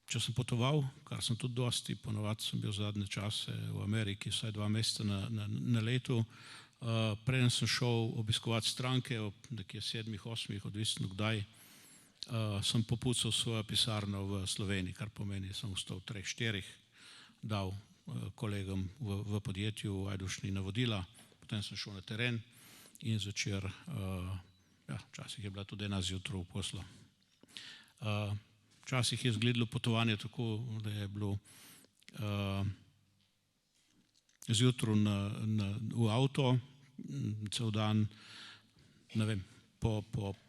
Če sem potoval, kar sem tudi dosti, ponovadi sem bil zadnje čase v Ameriki, vsaj 2 meseca na letu. Preden sem šel obiskovati stranke, ob nekje 7, 8, odvisno kdaj, sem popucal svojo pisarno v Sloveniji, kar pomeni, sem vstal 3, 4, dal kolegom v podjetju v Ajdovščini navodila. Potem sem šel na teren in zvečer, včasih je bila tudi 1 zjutraj v poslu. Včasih je izgledalo potovanje tako, da je bilo zjutraj v avto, cel dan, ne vem, po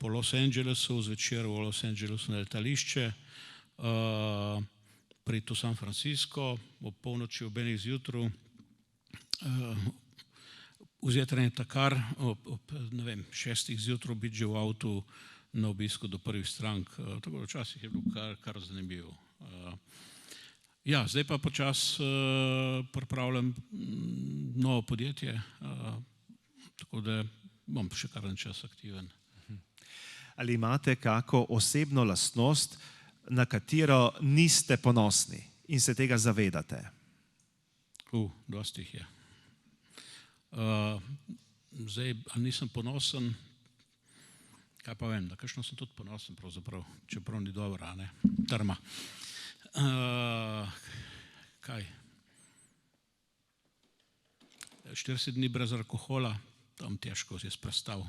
Los Angelesu, zvečer v Los Angelesu na letališče, priti v San Francisco, ob polnoči, ob 1 zjutraj, vzeti rentakar, ob 6 zjutraj biti že v avtu na obisku do prvih strank. Tako da včasih je bilo kar zanimivo. Zdaj pa počasi pripravljam novo podjetje, tako da bom še kar en čas aktiven. Ali imate kako osebno lastnost, na katero niste ponosni in se tega zavedate? Dosti jih je. Zdaj, ali nisem ponosen, kaj pa vem, da kakšno sem tudi ponosen pravzaprav, čeprav ni dobra, trma. Kaj? 40 dni brez alkohola, tam težko si predstavil.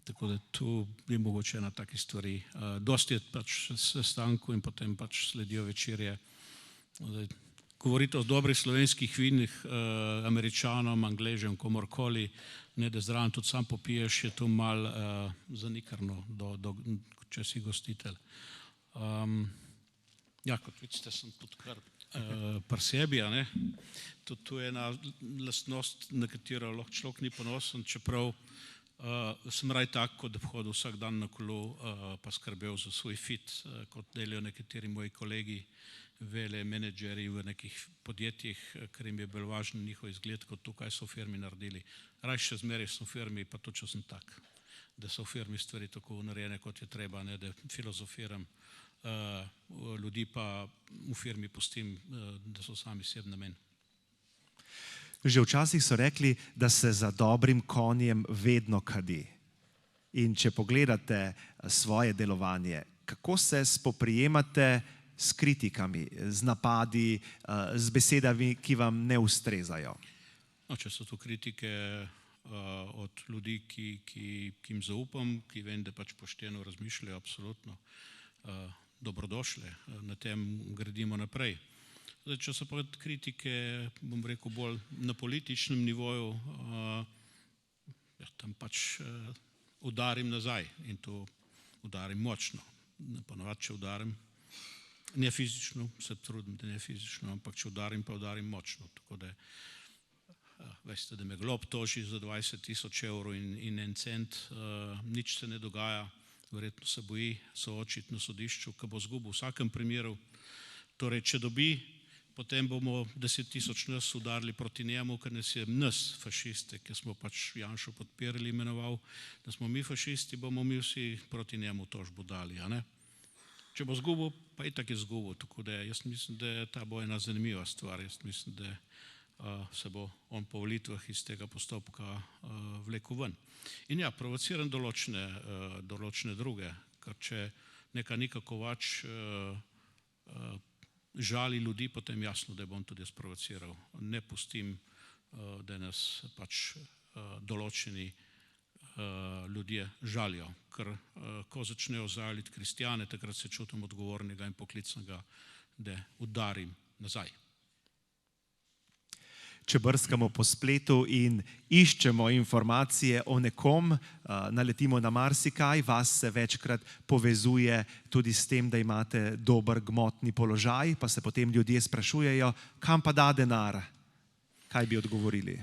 Tako da tu je mogoče ena takih stvari. Dosti je pač sestankov in potem pač sledijo večerje. Govorite o dobrih slovenskih vinih, Američanom, Angležem, komorkoli, ne da zraven tudi sam popiješ, je to malo zanikrno, če si gostitelj. Ja, kot vidite, sem tudi kar pri sebi, a ne. To je ena lastnost, na katero lahko človek ni ponosen, čeprav sem raj tak, kot da bi hodil vsak dan na kolo, pa skrbel za svoj fit, kot delajo nekateri moji kolegi, vele menedžeri v nekih podjetjih, ker jim je bolj važen njihov izgled, kot to, kaj so v firmi naredili. Raj še zmeraj sem v firmi, pa to, če sem tak, da so v firmi stvari tako narejene, kot je treba, ne da filozofiram, ljudi pa v firmi pustim, da so sami sebi namen. Že včasih so rekli, da se za dobrim konjem vedno kadi. In če pogledate svoje delovanje, kako se spoprijemate s kritikami, z napadi, z besedami, ki vam ne ustrezajo? No, če so to kritike od ljudi, ki jim zaupam, ki vem, da pač pošteno razmišljajo, absolutno dobrodošle, na tem gradimo naprej. Zdaj, če so pa kritike, bom rekel, bolj na političnem nivoju, tam pač udarim nazaj in to udarim močno. Ponovadi, če udarim, ne fizično, se trudim, da ne fizično, ampak če udarim, pa udarim močno. Tako da, veste, da me kdo obtoži za 20.000 evrov in 1 cent, nič se ne dogaja, verjetno se boji soočiti na sodišču, ko bo izgubil v vsakem primeru. Torej, če dobi, potem bomo 10.000 nas udarili proti njemu, ker nas fašiste, ki smo pač Janšo podpirali, imenoval, da smo mi fašisti, bomo mi vsi proti njemu tožbo dali, a ne? Če bo izgubil, pa itak je izgubil, tako da jaz mislim, da ta bo ena zanimiva stvar, jaz mislim, da se bo on po volitvah iz tega postopka vlekel ven. In ja, provociram določene druge, ker če neka Nika Kovač žali ljudi, potem jasno, da bom tudi jaz provociral. Ne pustim, da nas pač določeni ljudje žalijo, ker ko začnejo žaliti kristjane, takrat se čutim odgovornega in poklicnega, da udarim nazaj. Če brskamo po spletu in iščemo informacije o nekom, naletimo na marsikaj, vas se večkrat povezuje tudi s tem, da imate dober gmotni položaj, pa se potem ljudje sprašujejo, kam pa da denar? Kaj bi odgovorili?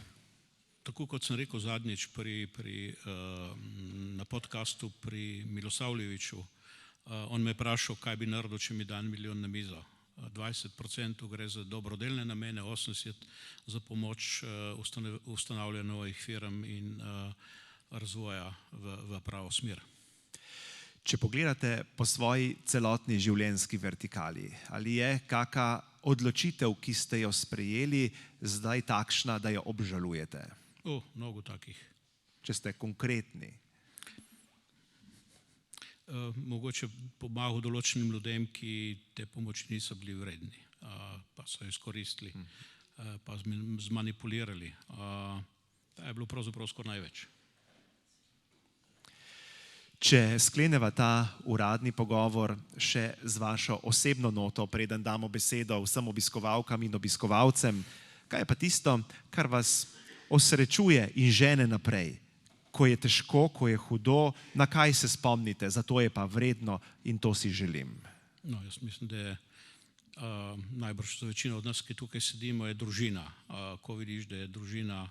Tako kot sem rekel zadnjič na podcastu pri Milosavljeviću, on me je vprašal, kaj bi naredil, če mi da 1 milijon na mizo. 20% gre za dobrodelne namene, 80% za pomoč ustanavljanju novih firm in razvoja v pravo smer. Če pogledate po svoji celotni življenjski vertikali, ali je kaka odločitev, ki ste jo sprejeli, zdaj takšna, da jo obžalujete? Mnogo takih. Če ste konkretni. Mogoče pomagal določenim ljudem, ki te pomoči niso bili vredni, pa so jo izkoristili, pa zmanipulirali. To je bilo pravzaprav skoraj največ. Če skleneva ta uradni pogovor še z vašo osebno noto, preden damo besedo vsem obiskovalkam in obiskovalcem, kaj je pa tisto, kar vas osrečuje in žene naprej? Ko je težko, ko je hudo, na kaj se spomnite, zato je pa vredno in to si želim. No, jaz mislim, da je najbrž za večino od nas, ki tukaj sedimo, je družina. Ko vidiš, da je družina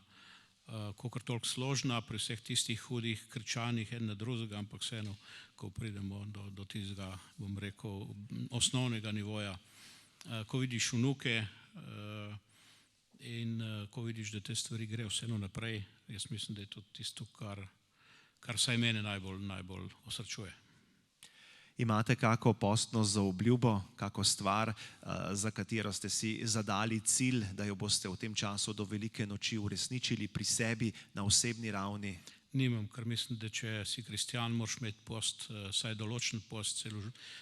kolikor toliko složna pri vseh tistih hudih kričanjih en na drugega, ampak vseeno, ko pridemo do tistega, bom rekel, osnovnega nivoja, ko vidiš vnuke in ko vidiš, da te stvari grejo vseeno naprej, jaz mislim, da je to tisto, kar saj mene najbolj osrečuje. Imate kako postno zaobljubo, kako stvar, za katero ste si zadali cilj, da jo boste v tem času do velike noči uresničili pri sebi na osebni ravni? Nimam, ker mislim, da če si kristjan, moraš imeti post, saj določen post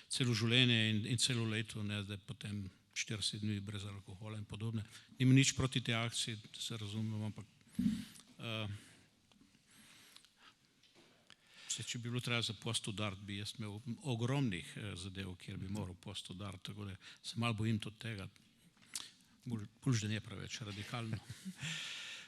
celo življenje in celo leto, ne da potem 40 dni brez alkohola in podobne. Nimam nič proti tej akciji, da se razumem, ampak Če bi bilo treba za post udariti, bi jaz imel ogromnih zadev, kjer bi moral post udariti, tako da se malo bojim tudi tega. Bolj, da ne preveč radikalno.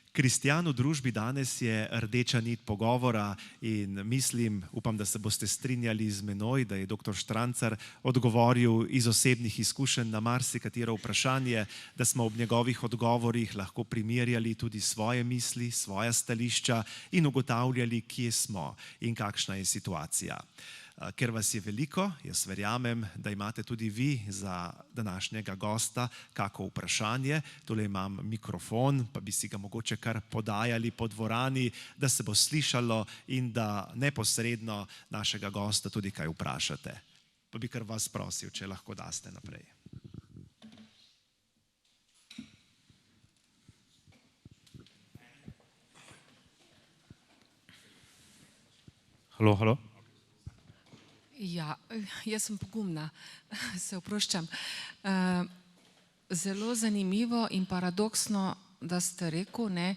Kristjan v družbi danes je rdeča nit pogovora in mislim, upam, da se boste strinjali z menoj, da je dr. Štrancar odgovoril iz osebnih izkušenj na marsikatero vprašanje, da smo ob njegovih odgovorih lahko primerjali tudi svoje misli, svoja stališča in ugotavljali, kje smo in kakšna je situacija. Ker vas je veliko, jaz verjamem, da imate tudi vi za današnjega gosta kako vprašanje. Tole imam mikrofon, pa bi si ga mogoče kar podajali po dvorani, da se bo slišalo in da neposredno našega gosta tudi kaj vprašate. Pa bi kar vas prosil, če lahko daste naprej. Halo, halo. Ja, jaz sem pogumna, se oproščam. Zelo zanimivo in paradoksno, da ste rekel, ne,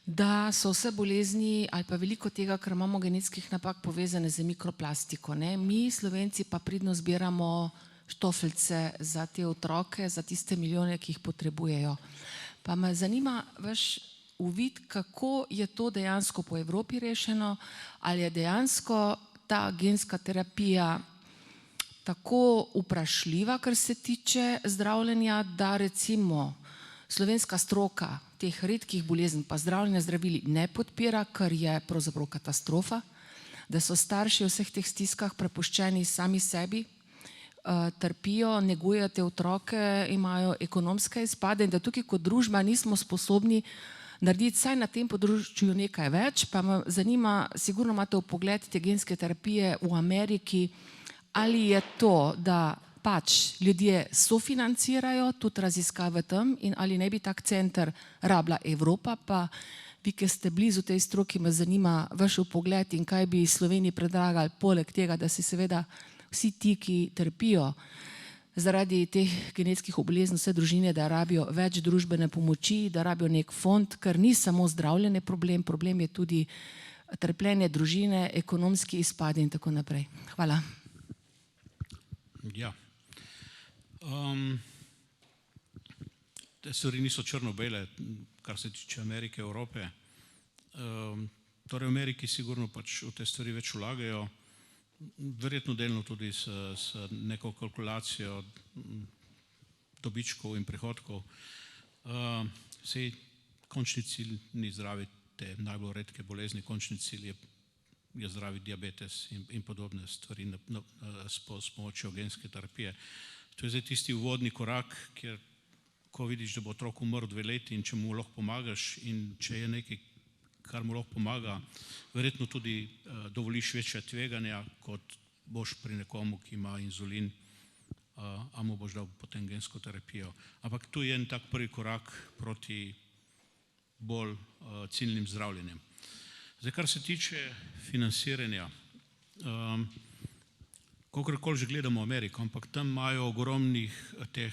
da so vse bolezni ali pa veliko tega, kar imamo genetskih napak, povezane z mikroplastiko. Ne. Mi, Slovenci, pa pridno zbiramo štofeljce za te otroke, za tiste milijone, ki jih potrebujejo. Pa me zanima vaš uvid, kako je to dejansko po Evropi rešeno, ali je dejansko ta genska terapija tako vprašljiva, kar se tiče zdravljenja, da recimo slovenska stroka teh redkih bolezni pa zdravljenja zdravili ne podpira, kar je pravzaprav katastrofa, da so starši v vseh teh stiskah prepuščeni sami sebi, trpijo, negujejo te otroke, imajo ekonomske izpade in da tukaj kot družba nismo sposobni narediti vsaj na tem področju nekaj več, pa me zanima, sigurno imate vpogled te genske terapije v Ameriki, ali je to, da pač ljudje sofinancirajo tudi raziskave tam in ali ne bi tak center rabila Evropa, pa vi, ki ste blizu tej stroki, me zanima vaš vpogled in kaj bi Sloveniji predlagali poleg tega, da si seveda vsi ti, ki trpijo zaradi teh genetskih bolezni, vse družine, da rabijo več družbene pomoči, da rabijo nek fond, ker ni samo zdravljenje problem, problem je tudi trpljenje družine, ekonomski izpadi in tako naprej. Hvala. Ja. Te stvari niso črno-bele, kar se tiče Amerike, Evrope. Torej v Ameriki sigurno pač v te stvari več vlagajo, verjetno delno tudi s neko kalkulacijo dobičkov in prihodkov. Sej končni cilj ni zdraviti te najbolj redke bolezni, končni cilj je zdraviti diabetes in podobne stvari s pomočjo genske terapije. To je zdaj tisti uvodni korak, kjer ko vidiš, da bo otrok umrl 2 leti in če mu lahko pomagaš in če je nekaj, kar mu lahko pomaga, verjetno tudi dovoliš večja tveganja, kot boš pri nekomu, ki ima inzulin, a mu boš dal potem gensko terapijo. Ampak tu je en tak prvi korak proti bolj ciljnim zdravljenjem. Zdaj, kar se tiče financiranja, kakorkoli že gledamo Ameriko, ampak tam imajo ogromnih teh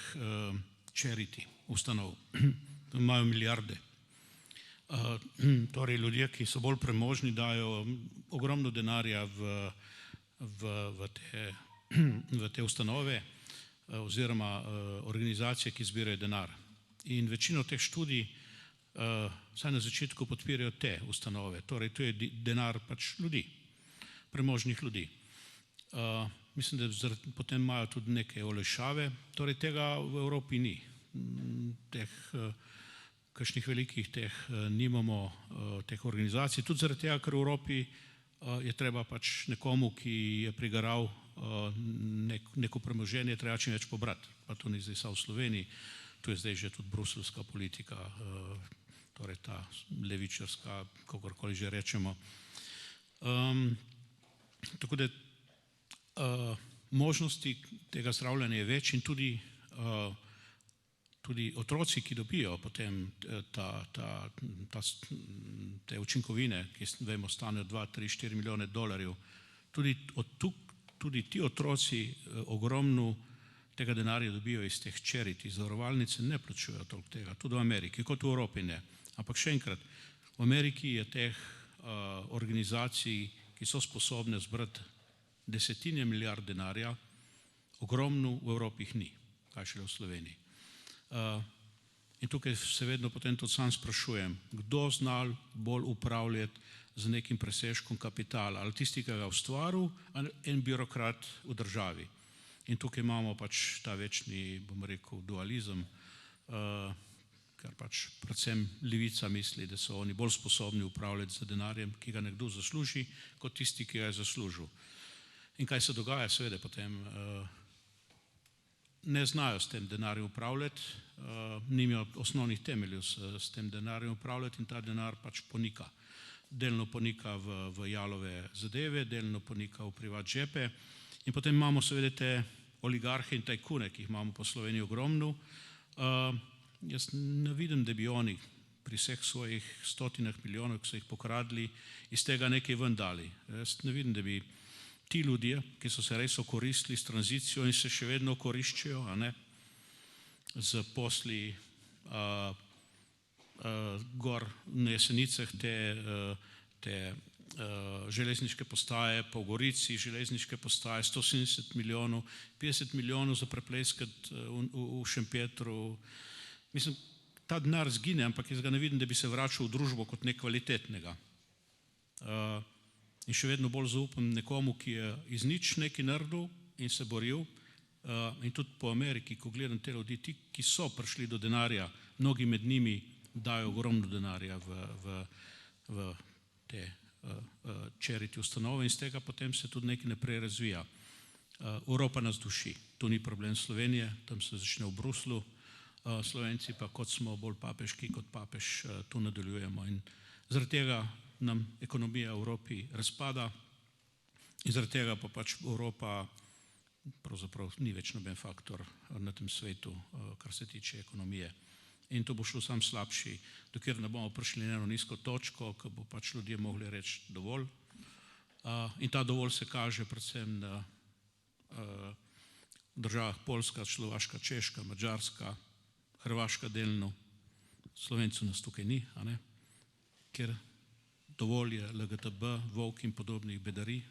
charity ustanov, tam imajo milijarde. Torej ljudje, ki so bolj premožni, dajo ogromno denarja v te ustanove oziroma organizacije, ki zbirajo denar. In večino teh študij vsaj na začetku podpirajo te ustanove, torej to je denar pač ljudi, premožnih ljudi. Mislim, da potem imajo tudi neke olajšave, torej tega v Evropi ni. Kakšnih velikih teh nimamo teh organizacij, tudi zaradi tega, ker v Evropi je treba pač nekomu, ki je prigaral neko premoženje, treba čim več pobrati. Pa to ni zdaj samo v Sloveniji, tu je zdaj že tudi bruselska politika, torej ta levičarska, kakorkoli že rečemo. Tako da možnosti tega zdravljenja je več in tudi otroci, ki dobijo potem te učinkovine, ki vemo stanejo 2, 3, 4 milijone dolarjev, tudi ti otroci ogromno tega denarja dobijo iz teh charity, zavarovalnice ne plačujejo toliko tega, tudi v Ameriki, kot v Evropi ne. Ampak še enkrat, v Ameriki je teh organizacij, ki ki so sposobne zbrati desetine milijard denarja, ogromno v Evropi jih ni, kaj šele v Sloveniji. In tukaj se vedno potem tudi sam sprašujem, kdo znal bolj upravljati z nekim presežkom kapitala, ali tisti, ki ga ustvaril, ali en birokrat v državi. In tukaj imamo pač ta večni, bom rekel, dualizem, ker pač predvsem levica misli, da so oni bolj sposobni upravljati z denarjem, ki ga nekdo zasluži, kot tisti, ki ga je zaslužil. In kaj se dogaja, seveda potem ne znajo s tem denarjem upravljati, nimajo osnovnih temeljev s tem denarjem upravljati in ta denar pač ponika. Delno ponika v jalove zadeve, delno ponika v privat žepe in potem imamo seveda te oligarhe in tajkune, ki jih imamo po Sloveniji ogromno. Jaz ne vidim, da bi oni pri vseh svojih stotinah milijonov, ki so jih pokradli, iz tega nekaj ven dali. Jaz ne vidim, da bi ti ljudje, ki so se res okoristili s tranzicijo in se še vedno okoriščajo, z posli gor na Jesenicah te železniške postaje, pa v Gorici železniške postaje, 170 milijonov, 50 milijonov za prepleskati v Šempetru. Mislim, ta denar zgine, ampak jaz ga ne vidim, da bi se vračal v družbo kot nekvalitetnega. In še vedno bolj zaupam nekomu, ki je iz nič nekaj naredil in se boril. In tudi po Ameriki, ko gledam te ljudi, ti, ki so prišli do denarja, mnogi med njimi dajo ogromno denarja v te charity ustanove in z tega potem se tudi nekaj naprej razvija. Evropa nas duši, to ni problem Slovenije, tam se začne v Bruslu, Slovenci pa kot smo bolj papeški kot papež, tu nadaljujemo in zaradi tega nam ekonomija v Evropi razpada in zaradi tega pa pač Evropa pravzaprav ni več noben faktor na tem svetu, kar se tiče ekonomije. In to bo šlo sam slabši, dokler ne bomo prišli na eno nizko točko, ko bo pač ljudje mogli reči dovolj. In ta dovolj se kaže predvsem na državah Poljska, Slovaška, Češka, Madžarska, Hrvaška delno, Slovencev nas tukaj ni, ker dovolj je LGTB, volk in podobnih bedarij,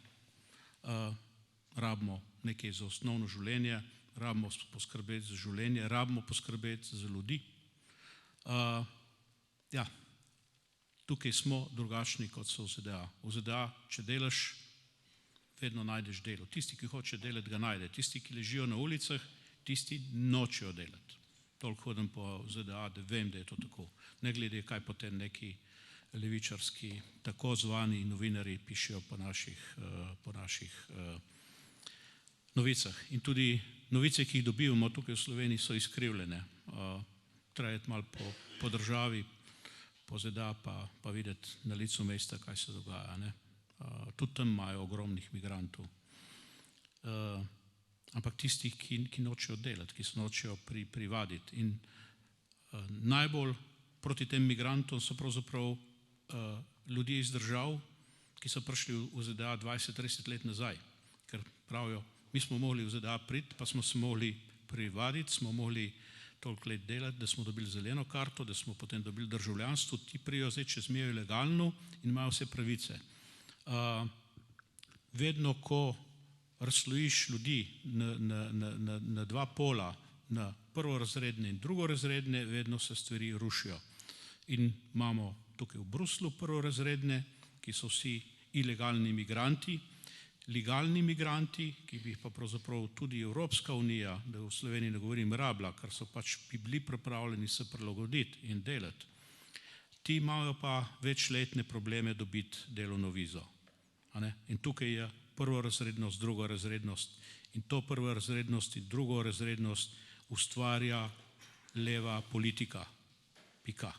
rabimo nekaj za osnovno življenje, rabimo poskrbeti za življenje, rabimo poskrbeti za ljudi. Tukaj smo drugačni, kot so v ZDA. V ZDA, če delaš, vedno najdeš delo. Tisti, ki hoče delati, ga najde. Tisti, ki ležijo na ulicah, tisti nočejo delati. Toliko hodim po ZDA, da vem, da je to tako. Ne glede, kaj potem neki levičarski, tako zvani novinarji pišejo po naših novicah. In tudi novice, ki jih dobivamo tukaj v Sloveniji, so izkrivljene. Treba iti malo po državi, po ZDA, pa videti na licu mesta, kaj se dogaja. Tudi tam imajo ogromnih migrantov. Ampak tistih, ki nočejo delati, ki se nočejo privaditi. In najbolj proti tem migrantom so pravzaprav ljudje iz držav, ki so prišli v ZDA 20-30 let nazaj. Ker pravijo, mi smo mogli v ZDA priti, pa smo se mogli privaditi, smo mogli toliko let delati, da smo dobili zeleno karto, da smo potem dobili državljanstvo, ti prijo zdaj, če smejo legalno in imajo vse pravice. Vedno, ko razslojiš ljudi na dva pola, na prvorazredne in drugorazredne, vedno se stvari rušijo. In imamo tukaj v Bruslu prvorazredne, ki so vsi ilegalni migranti, legalni migranti, ki bi jih pa pravzaprav tudi Evropska unija, da v Sloveniji ne govorim rabla, ker so pač bili pripravljeni se prilagoditi in delati. Ti imajo pa večletne probleme dobiti delovno vizo. In tukaj je prvorazrednost, drugorazrednost in to prvorazrednost in drugorazrednost ustvarja leva politika. Pika.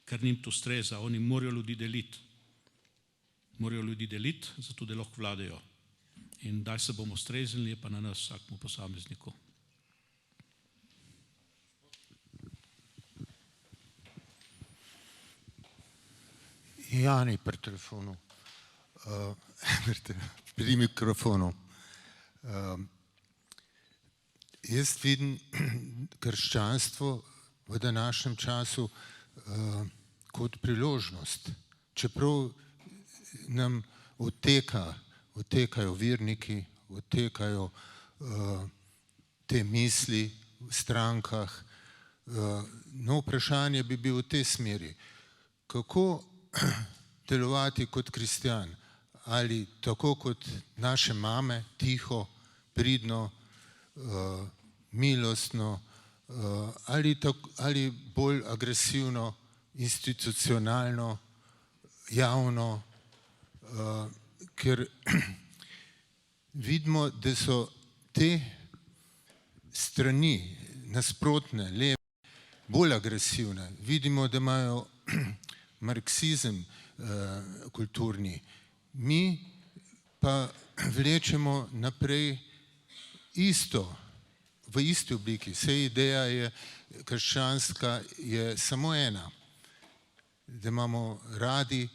Ker njim to ustreza, oni morajo ljudi deliti. Morajo ljudi deliti, zato da lahko vladajo. In daj se bomo streznili, je pa na nas vsakmu posamezniku. Jani pri telefonu, pri mikrofonu. Jaz vidim krščanstvo v današnjem času kot priložnost. Čeprav nam odtekajo verniki, odtekajo te misli v strankah. No, vprašanje bi bil v tej smeri, kako delovati kot kristjan, ali tako kot naše mame, tiho, pridno, milostno, ali bolj agresivno, institucionalno, javno, ker vidimo, da so te strani nasprotne, leve, bolj agresivne. Vidimo, da imajo marksizem kulturni. Mi pa vlečemo naprej isto, v isti obliki. Saj ideja je krščanska, je samo ena, da imamo radi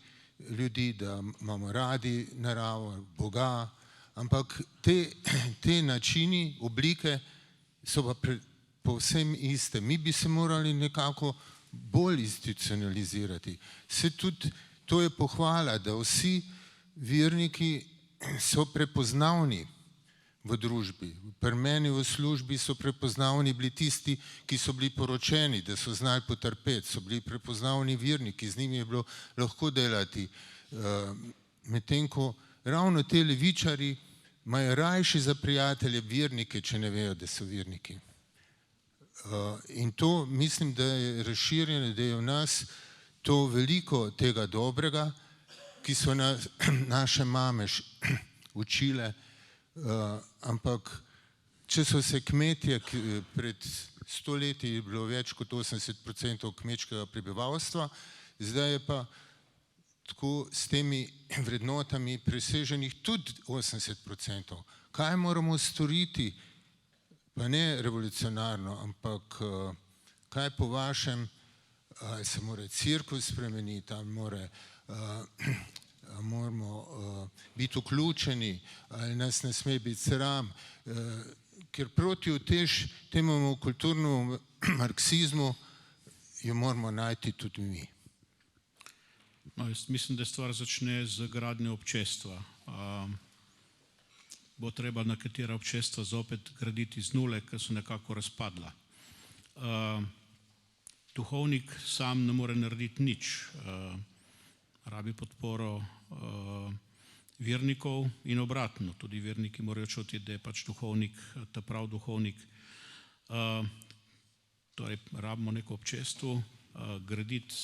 ljudi, da imamo radi naravo, Boga, ampak te načini, oblike so pa povsem iste. Mi bi se morali nekako bolj institucionalizirati. Se tudi, to je pohvala, da vsi verniki so prepoznavni v družbi. Pri meni v službi so prepoznavni bili tisti, ki so bili poročeni, da so znali potrpeti, so bili prepoznavni verniki, z njimi je bilo lahko delati. Medtem ko ravno te levičari imajo rajši za prijatelje vernike, če ne vejo, da so verniki. In to mislim, da je razširjeno, da je v nas to veliko tega dobrega, ki so naše mame učile, ampak če so se kmetje, pred 100 leti je bilo več kot 80% kmečkega prebivalstva, zdaj je pa tako s temi vrednotami preseženih tudi 80%. Kaj moramo storiti? Pa ne revolucionarno, ampak kaj po vašem, se mora cerkev spremeniti, ali moramo biti vključeni, ali nas ne sme biti sram, ker protiutež temu kulturnemu marksizmu jo moramo najti tudi mi. No, jaz mislim, da stvar začne z gradnjo občestva. Bo treba nekatera občestva zopet graditi z nule, ker so nekako razpadla. Duhovnik sam ne more narediti nič. Rabi podporo vernikov in obratno. Tudi verniki morajo čutiti, da je pač duhovnik, ta prav duhovnik. Torej, rabimo neko občestvo, graditi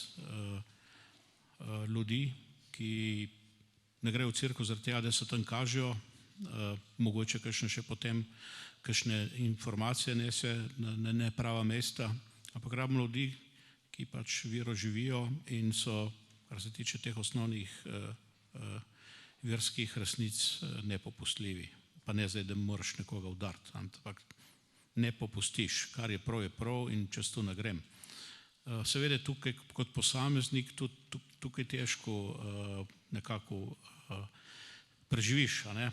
ljudi, ki ne grejo v cerkev zaradi tega, da se tam kažejo, mogoče kakšne še potem kakšne informacije nese na neprava mesta, ampak rabimo ljudi, ki pač vero živijo in so, kar se tiče teh osnovnih verskih resnic, nepopustljivi. Pa ne zdaj, da moraš nekoga udariti, ampak ne popustiš, kar je prav in čez to ne grem. Seveda tukaj kot posameznik tukaj težko nekako preživiš, a ne?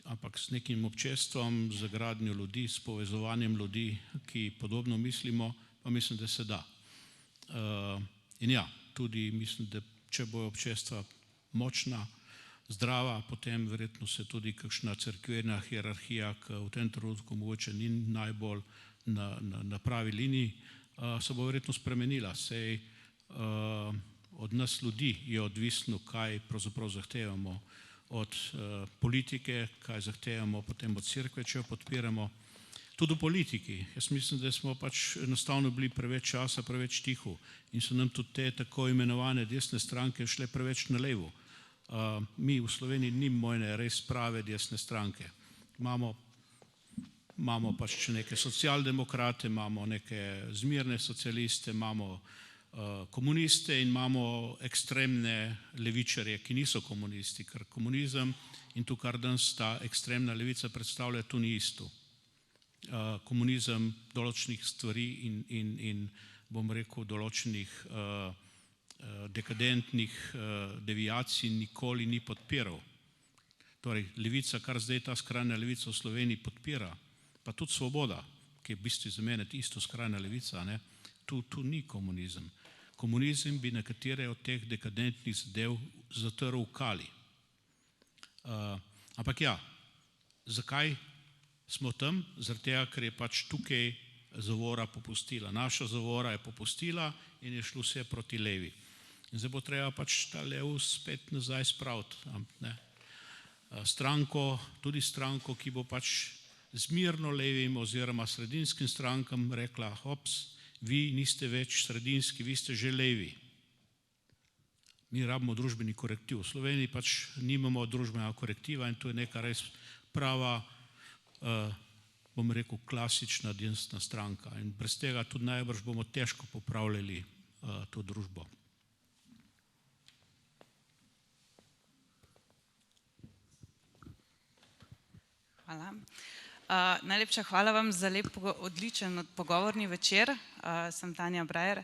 Ampak s nekim občestvom, z gradnjo ljudi, s povezovanjem ljudi, ki podobno mislimo, pa mislim, da se da. In ja, tudi mislim, da če bo občestva močna, zdrava, potem verjetno se tudi kakšna cerkvena hierarhija, ki v tem trenutku mogoče ni najbolj na pravi liniji, se bo verjetno spremenila. Sej od nas ljudi je odvisno, kaj pravzaprav zahtevamo od politike, kaj zahtevamo potem od cerkve, če jo podpiramo. Tudi v politiki. Jaz mislim, da smo pač enostavno bili preveč časa, preveč tiho in so nam tudi te tako imenovane desne stranke šle preveč na levo. Mi v Sloveniji nimamo ene res prave desne stranke. Imamo pač neke socialdemokrate, imamo neke zmirne socialiste, imamo komuniste in imamo ekstremne levičarje, ki niso komunisti, ker komunizem in to, kar danes ta ekstremna levica predstavlja, to ni isto. Komunizem določenih stvari in bom rekel določenih dekadentnih devijacij nikoli ni podpiral. Torej, levica, kar zdaj ta skrajna levica v Sloveniji podpira, pa tudi Svoboda, ki je v bistvu za mene isto skrajna levica, tu ni komunizem. Komunizem bi nekatere od teh dekadentnih zadev zatrl v kali. Ampak ja, zakaj smo tam? Zaradi tega, ker je pač tukaj zavora popustila. Naša zavora je popustila in je šlo vse proti levi. In zdaj bo treba pač ta lev spet nazaj spraviti. Stranko, tudi stranko, ki bo pač zmirno levim oziroma sredinskim strankam rekla, hops, vi niste več sredinski, vi ste že levi. Mi rabimo družbeni korektiv. V Sloveniji pač nimamo družbenega korektiva in to je neka res prava, bom rekel, klasična desna stranka. In brez tega tudi najbrž bomo težko popravljali to družbo. Hvala. Najlepša hvala vam za lep, odličen pogovorni večer. Sem Tanja Brajer.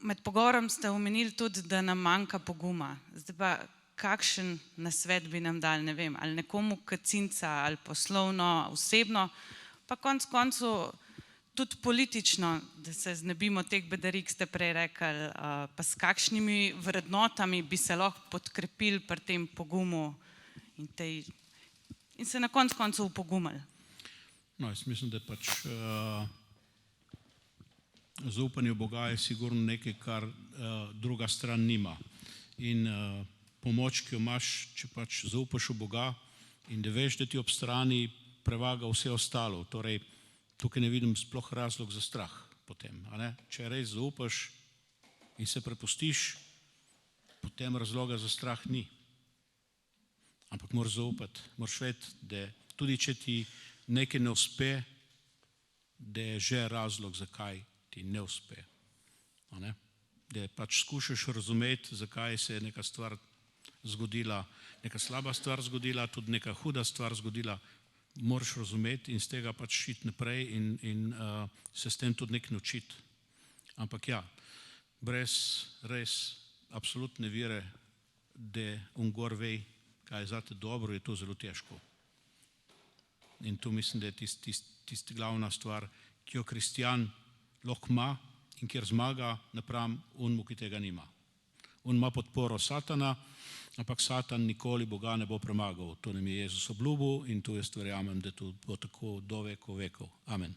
Med pogovorom ste omenili tudi, da nam manjka poguma. Zdaj pa, kakšen nasvet bi nam dali, ne vem, ali nekomu kacinca, ali poslovno, osebno, pa konec koncu tudi politično, da se znebimo teh bedarik, ste prej rekli, pa s kakšnimi vrednotami bi se lahko podkrepili pri tem pogumu in se na koncu koncev upogumili. No, jaz mislim, da pač zaupanje v Boga je sigurno nekaj, kar druga stran nima. In pomoč, ki jo imaš, če pač zaupaš v Boga in da veš, da ti ob strani prevaga vse ostalo. Torej, tukaj ne vidim sploh razlog za strah potem. Če res zaupaš in se prepustiš, potem razloga za strah ni. Ampak moraš zaupati, moraš vedeti, da tudi če ti nekaj ne uspe, da je že razlog, zakaj ti ne uspe. Da pač skušaš razumeti, zakaj se je neka stvar zgodila, neka slaba stvar zgodila, tudi neka huda stvar zgodila, moraš razumeti in z tega pač iti naprej in se s tem tudi nekaj naučiti. Ampak ja, brez res absolutne vere, da gor ve, kaj je zate dobro, je to zelo težko. In tu mislim, da je tista glavna stvar, ki jo kristjan lahko ima in kjer zmaga napram onmu, ki tega nima. On ima podporo Satana, ampak Satan nikoli Boga ne bo premagal. To nam je Jezus obljubil in tu jaz verjamem, da to bo tako do vekov vekov. Amen.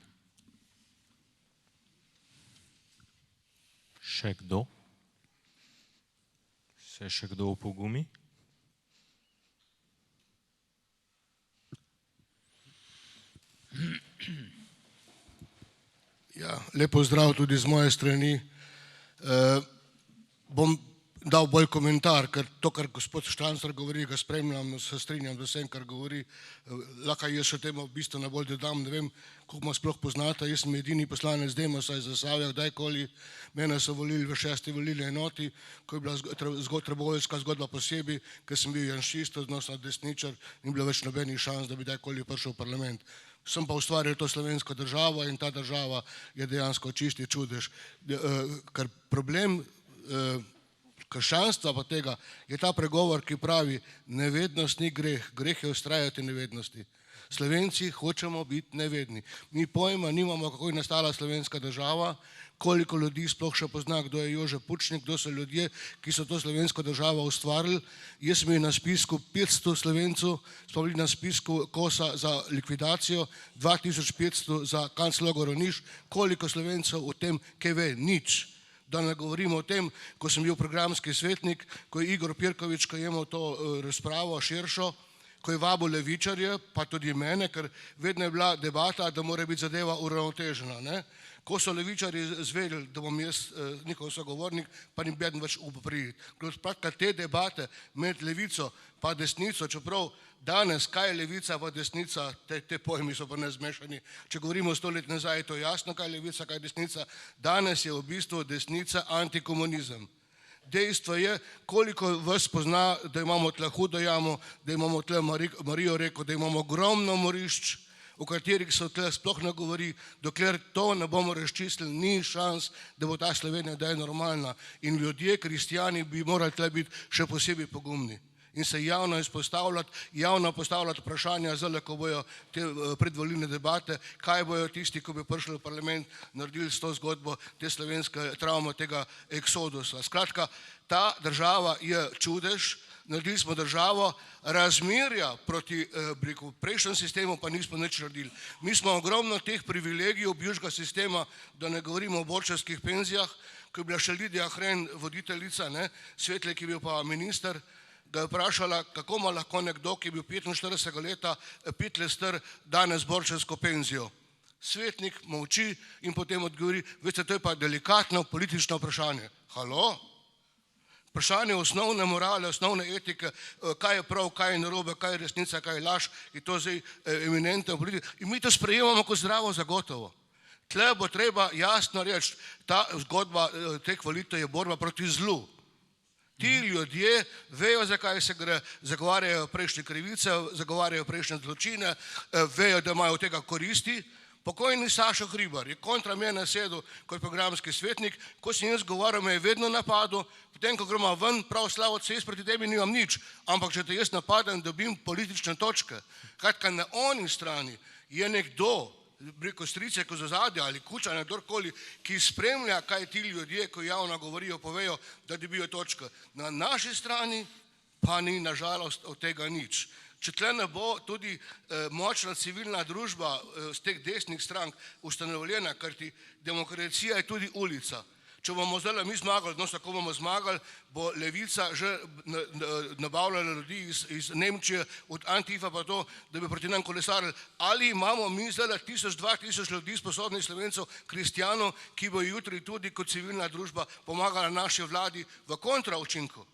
Še kdo? Se še kdo opogumi? Ja, lepo zdrav tudi z moje strani. Bom dal bolj komentar, ker to, kar gospod Štancar govori, ga spremljam, se strinjam z vsem, kar govori. Lahko jaz še temu bistveno bolj dodam, ne vem, koliko me sploh poznate, jaz sem edini poslanec Demosa iz Zasavja, kdajkoli. Mene so volili v 6. volilni enoti, ko je bila trboveljska zgodba posebej, ker sem bil janšist, odnosno desničar, ni bilo več nobenih šans, da bi kdajkoli prišel v parlament. Sem pa ustvaril to slovensko državo in ta država je dejansko čisti čudež. Ker problem krščanstva pa tega je ta pregovor, ki pravi, nevednost ni greh, greh je vztrajati nevednosti. Slovenci hočemo biti nevedni. Mi pojma nimamo, kako je nastala slovenska država, koliko ljudi sploh še pozna, kdo je Jože Pučnik, kdo so ljudje, ki so to slovensko državo ustvarili. Jaz sem bil na spisku 500 Slovencev, smo bili na spisku Kosa za likvidacijo, 2500 za kanclogor Niš, koliko Slovencev o tem, kaj ve, nič. Da ne govorimo o tem, ko sem bil programski svetnik, ko je Igor Pirkovič, ko je imel to razpravo širšo, ko je vabil levičarje, pa tudi mene, ker vedno je bila debata, da mora biti zadeva uravnotežena. Ko so levičarji zvedeli, da bom jaz njihov sogovornik, pa ni beden več upopriti. Skratka, te debate med levico pa desnico, čeprav danes, kaj je levica pa desnica, te pojmi so pa nezmešani. Če govorimo 100 let nazaj, je to jasno, kaj je levica, kaj je desnica. Danes je v bistvu desnica antikomunizem. Dejstvo je, koliko vas pozna, da imamo tle hudo jamo, da imamo tle Marijo reko, da imamo ogromno morišč, o katerih se tle sploh ne govori, dokler to ne bomo razčistili, ni šans, da bo ta Slovenija da je normalna. In ljudje, kristjani, bi morali tle biti še posebej pogumni. in se javno izpostavljati, javno postavljati vprašanja, zdaj, ko bojo te predvolilne debate, kaj bojo tisti, ko bi prišli v parlament, naredili s to zgodbo te slovenske travme, tega eksodusa. Skratka, ta država je čudež, naredili smo državo, razmerja proti prejšnjem sistemu pa nismo nič naredili. Mi smo ogromno teh privilegijev bivšega sistema, da ne govorimo o borčevskih penzijah, ko je bila še Lidija Hren voditeljica, Svetle, ki je bil pa minister, ga je vprašala, kako ima lahko nekdo, ki je bil 45 leta, 5 let star, danes borčevsko penzijo. Svetnik molči in potem odgovori, veste, to je pa delikatno politično vprašanje. Halo? Vprašanje osnovne morale, osnovne etike, kaj je prav, kaj je narobe, kaj je resnica, kaj je laž, je to zdaj eminentno politika. In mi to sprejemamo kot zdravo zagotovo. Tle bo treba jasno reči, ta zgodba teh volitev je borba proti zlu. Ti ljudje vejo, zakaj se gre, zagovarjajo prejšnje krivice, zagovarjajo prejšnje zločine, vejo, da imajo od tega koristi. Pokojni Sašo Hribar je kontra mene sedel kot programski svetnik, ko sem jaz govoril, me je vedno napadel, potem, ko gremo ven, prav Slavo, jaz proti tebi nimam nič, ampak če te jaz napadem, dobim politične točke. Kratka, na oni strani je nekdo, preko strice, ko zazadja ali kuča, kdorkoli, ki spremlja, kaj ti ljudje, ko javno govorijo, povejo, da dobijo točke. Na naši strani pa ni nažalost od tega nič. Če tle ne bo tudi močna civilna družba z teh desnih strank ustanovljena, ker ti demokracija je tudi ulica. Če bomo zdaj mi zmagali, ko bomo zmagali, bo Levica že nabavljala ljudi iz Nemčije, od Antifa pa to, da bi proti nam kolesarili. Ali imamo mi zdaj 1000-2000 ljudi sposobnih Slovencev, kristjanov, ki bo jutri tudi kot civilna družba pomagala naši vladi v kontraučinku?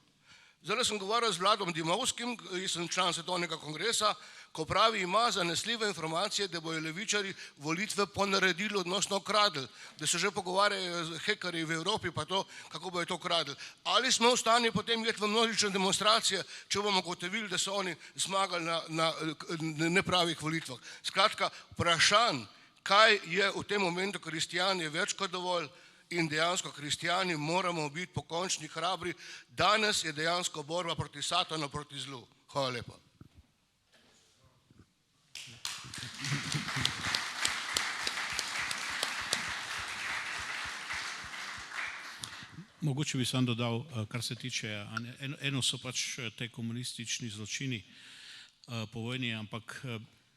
Zdaj sem govoril z Vladom Dimovskim, jaz sem član Svetovnega kongresa, ko pravi, ima zanesljive informacije, da bojo levičari volitve ponaredili, odnosno kradli, da se že pogovarjajo z hekerji v Evropi pa to, kako bojo to kradli. Ali smo v stanju potem iti v množične demonstracije, če bomo gotovili, da so oni zmagali na nepravih volitvah. Skratka, vprašanj, kaj je v tem momentu kristjan, je več kot dovolj. In dejansko kristjani moramo biti pokončni, hrabri. Danes je dejansko borba proti satanu, proti zlu. Hvala lepa. Mogoče bi sam dodal, kar se tiče, eno so pač te komunistični zločini po vojni, ampak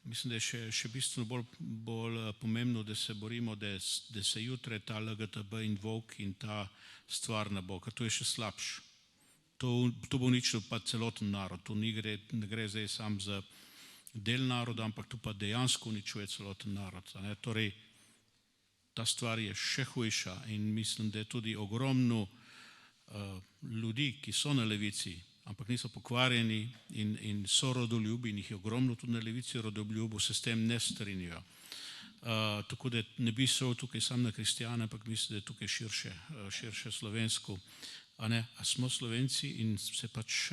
mislim, da je še bistveno bolj pomembno, da se borimo, da se jutre ta LGTB in Volk in ta stvar ne bo, ker to je še slabš. To bo uničilo pa celoten narod, to ne gre zdaj sam za del naroda, ampak to pa dejansko uničuje celoten narod. Torej, ta stvar je še hujša in mislim, da je tudi ogromno ljudi, ki so na levici, ampak niso pokvarjeni in so rodoljubi in jih je ogromno tudi na levici rodoljubo, se s tem ne strinjajo. Tako da ne bi šel tukaj sam na kristjane, ampak mislim, da je tukaj širše slovensko. A smo Slovenci in se pač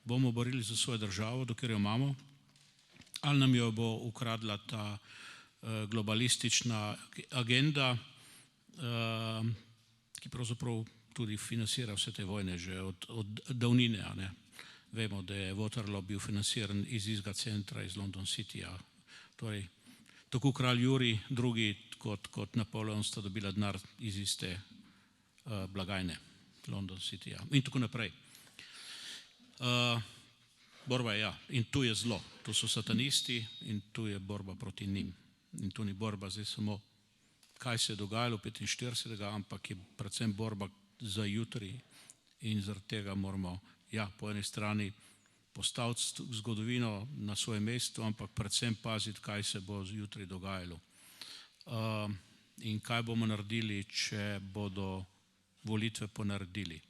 bomo borili za svojo državo, dokler jo imamo, ali nam jo bo ukradla ta globalistična agenda, ki pravzaprav tudi financira vse te vojne že od davnine. Vemo, da je Waterloo bil financiran iz istega centra, iz London Cityja. Torej, tako kralj Jurij, drugi kot Napoleon sta dobila denar iz iste blagajne, London Cityja in tako naprej. Borba je, in tu je zlo, tu so satanisti in tu je borba proti njim. In tu ni borba zdaj samo, kaj se je dogajalo 45. ampak je predvsem borba za jutri in zaradi tega moramo, po eni strani postaviti zgodovino na svoje mesto, ampak predvsem paziti, kaj se bo jutri dogajalo. In kaj bomo naredili, če bodo volitve ponaredili.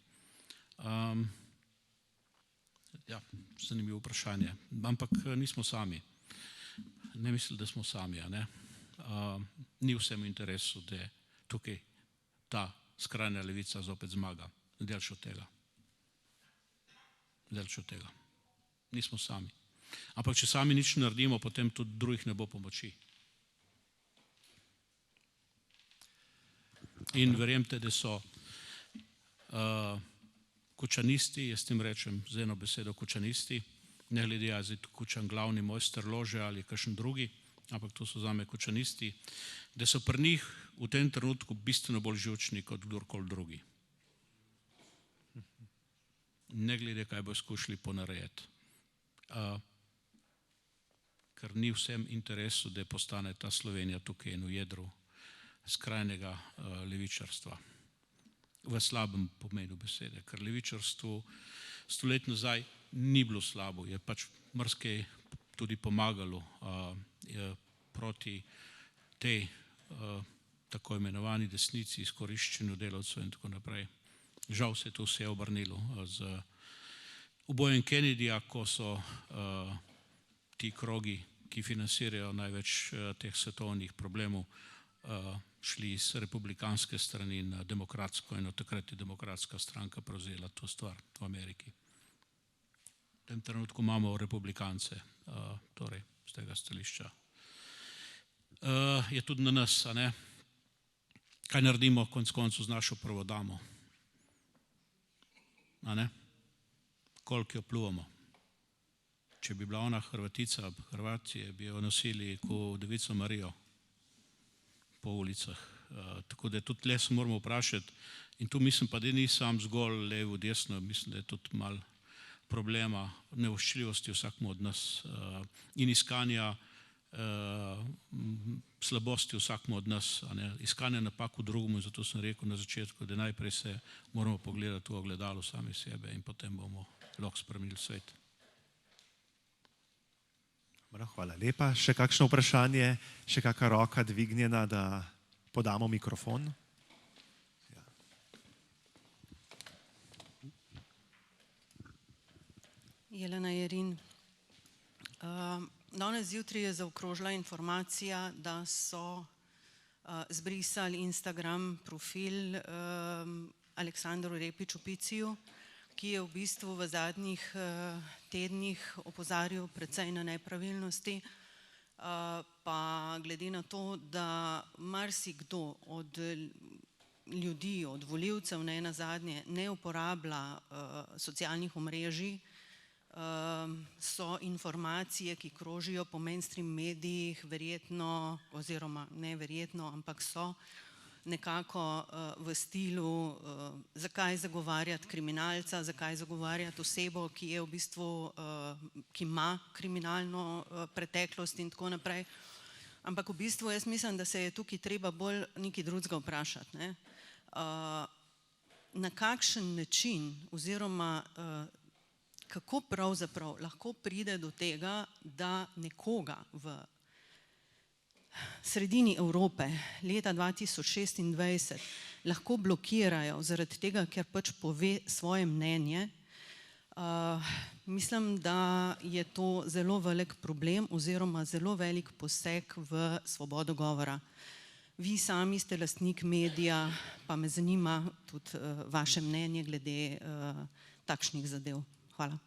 Zanimivo vprašanje, ampak nismo sami. Ne mislim, da smo sami. Ni vsem v interesu, da tukaj ta skrajna levica zopet zmaga. Delč od tega. Nismo sami. Ampak če sami nič naredimo, potem tudi drugih ne bo pomoči. In verjemite, da so Kučanisti, jaz tem rečem z eno besedo kučanisti, ne glede ali je Kučan glavni mojster lože ali kakšen drugi, ampak to so zame kučanisti, da so pri njih v tem trenutku bistveno bolj živčni kot kdorkoli drugi. Ne glede, kaj bo skušali ponarediti. Ker ni vsem interesu, da postane ta Slovenija tukaj v jedru skrajnega levičarstva. V slabem pomenu besede, ker levičarstvu stoletja nazaj ni bilo slabo, je pač marsikaj tudi pomagalo proti tej tako imenovani desnici, izkoriščenju delavcev in tako naprej. Žal se je to vse obrnilo z ubojem Kennedyja, ko so ti krogi, ki financirajo največ teh svetovnih problemov, šli iz republikanske strani na demokratsko in od takrat je demokratska stranka prevzela to stvar v Ameriki. V tem trenutku imamo republikance, torej z tega stališča. Je tudi na nas, a ne? Kaj naredimo konec koncev z našo prvo damo? A ne? Koliko jo pljuvamo? Če bi bila ona Hrvatica, Hrvatije, bi jo nosili kot Devico Marijo po ulicah. Tako da tudi le se moramo vprašati in tu mislim pa, da ni sam zgolj levo, desno, mislim, da je tudi malo problema nevoščljivosti vsakmu od nas in iskanja slabosti vsakmu od nas, iskanja napak v drugemu, zato sem rekel na začetku, da najprej se moramo pogledati v ogledalo sami sebe in potem bomo lahko spremenili svet. Hvala lepa. Še kakšno vprašanje, še kakšna roka dvignjena, da podamo mikrofon? Jelena Jerin. Danes zjutraj je zaokrožila informacija, da so zbrisali Instagram profil Aleksandru Repiću Piciju, ki je v bistvu v zadnjih tednih opozarjal precej na nepravilnosti, pa glede na to, da marsikdo od ljudi, od volivcev nenazadnje ne uporablja socialnih omrežij, so informacije, ki krožijo po mainstream medijih, verjetno, oziroma ne verjetno, ampak so nekako v stilu, zakaj zagovarjati kriminalca, zakaj zagovarjati osebo, ki je v bistvu, ki ima kriminalno preteklost in tako naprej. Ampak v bistvu jaz mislim, da se je tukaj treba bolj nekaj drugega vprašati, ne. Na kakšen način oziroma kako pravzaprav lahko pride do tega, da nekoga v sredini Evrope leta 2026 lahko blokirajo zaradi tega, ker pač pove svoje mnenje. Mislim, da je to zelo velik problem oziroma zelo velik poseg v svobodo govora. Vi sami ste lastnik medija, pa me zanima tudi vaše mnenje glede takšnih zadev. Hvala.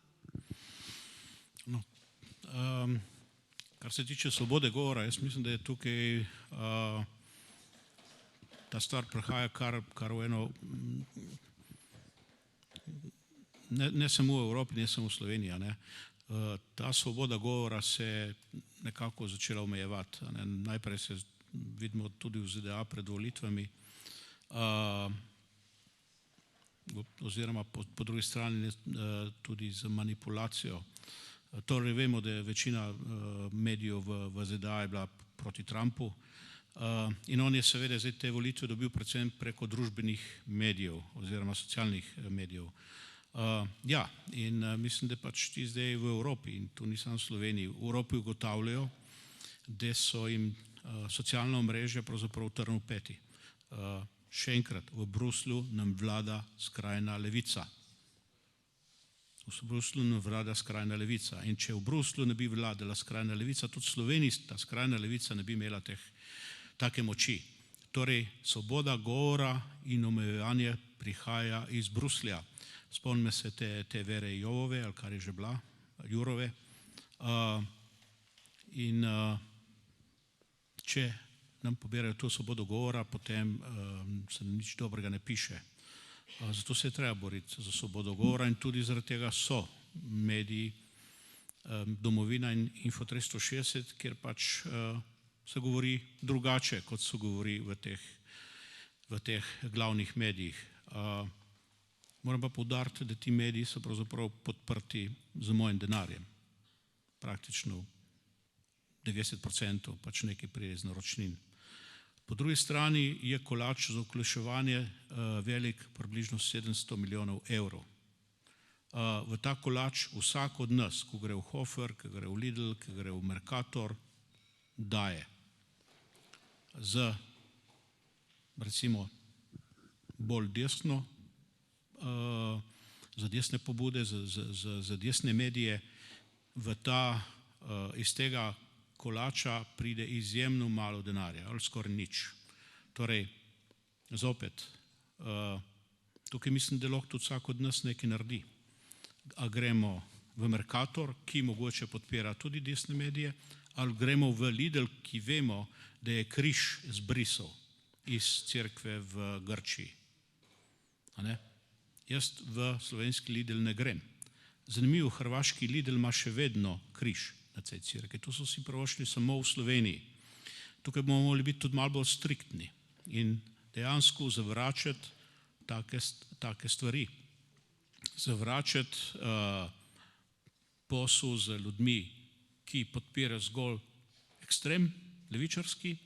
Kar se tiče svobode govora, jaz mislim, da je tukaj ta stvar prihaja kar v eno, ne samo v Evropi, ne samo v Sloveniji, ne. Ta svoboda govora se je nekako začela omejevati. Najprej se vidimo tudi v ZDA pred volitvami, oziroma po drugi strani tudi z manipulacijo. Torej vemo, da je večina medijev v ZDA je bila proti Trumpu in on je seveda zdaj te volitve dobil predvsem preko družbenih medijev oziroma socialnih medijev. Ja, in mislim, da pač ti zdaj v Evropi, in tu nisem v Sloveniji, v Evropi ugotavljajo, da so jim socialna omrežja pravzaprav trn v peti. Še enkrat, v Bruslju nam vlada skrajna levica. V Bruslju nam vlada skrajna levica. In če v Bruslju ne bi vladala skrajna levica, tudi v Sloveniji ta skrajna levica ne bi imela take moči. Torej, svoboda govora in omejevanje prihaja iz Bruslja. Spomnim se te Vere Jovove, ali kar je že bila, Jurove. In če nam pobirajo to svobodo govora, potem se nič dobrega ne piše. Zato se je treba boriti za svobodo govora in tudi zaradi tega so mediji Domovina in Info 360, kjer pač se govori drugače, kot se govori v teh glavnih medijih. Moram pa poudariti, da ti mediji so pravzaprav podprti z mojim denarjem. Praktično 90% pač nekaj pride iz naročnin. Po drugi strani je kolač za vključevanje velik približno 700 milijonov evrov. V ta kolač vsak od nas, ko gre v Hofer, ko gre v Lidl, ko gre v Mercator, daje. Z recimo bolj desno, za desne pobude, za desne medije, iz tega kolača pride izjemno malo denarja, ali skoraj nič. Torej, zopet, tukaj mislim, da lahko tudi vsak od nas nekaj naredi. A gremo v Mercator, ki mogoče podpira tudi desne medije, ali gremo v Lidl, ki vemo, da je križ zbrisal iz cerkve v Grčiji. Jaz v slovenski Lidl ne grem. Zanimivo, hrvaški Lidl ima še vedno križ na tej cerkvi. To so si privoščili samo v Sloveniji. Tukaj bomo morali biti tudi malo bolj striktni in dejansko zavračati take stvari. Zavračati posel z ljudmi, ki podpirajo zgolj ekstrem, levičarski,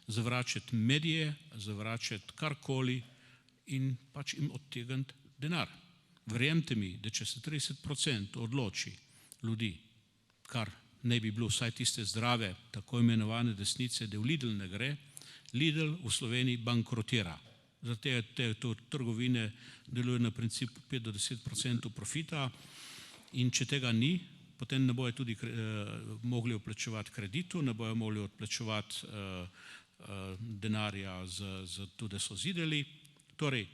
zavračati medije, zavračati karkoli in pač jim odtegniti denar. Verjemite mi, da če se 30% odloči ljudi, kar ne bi bilo vsaj tiste zdrave, tako imenovane desnice, da v Lidl ne gre, Lidl v Sloveniji bankrotira. Zato te trgovine delujejo na principu 5 do 10% profita in če tega ni, potem ne bojo tudi mogli odplačevati kreditu, ne bojo mogli odplačevati denarja, tudi so zidali. Torej,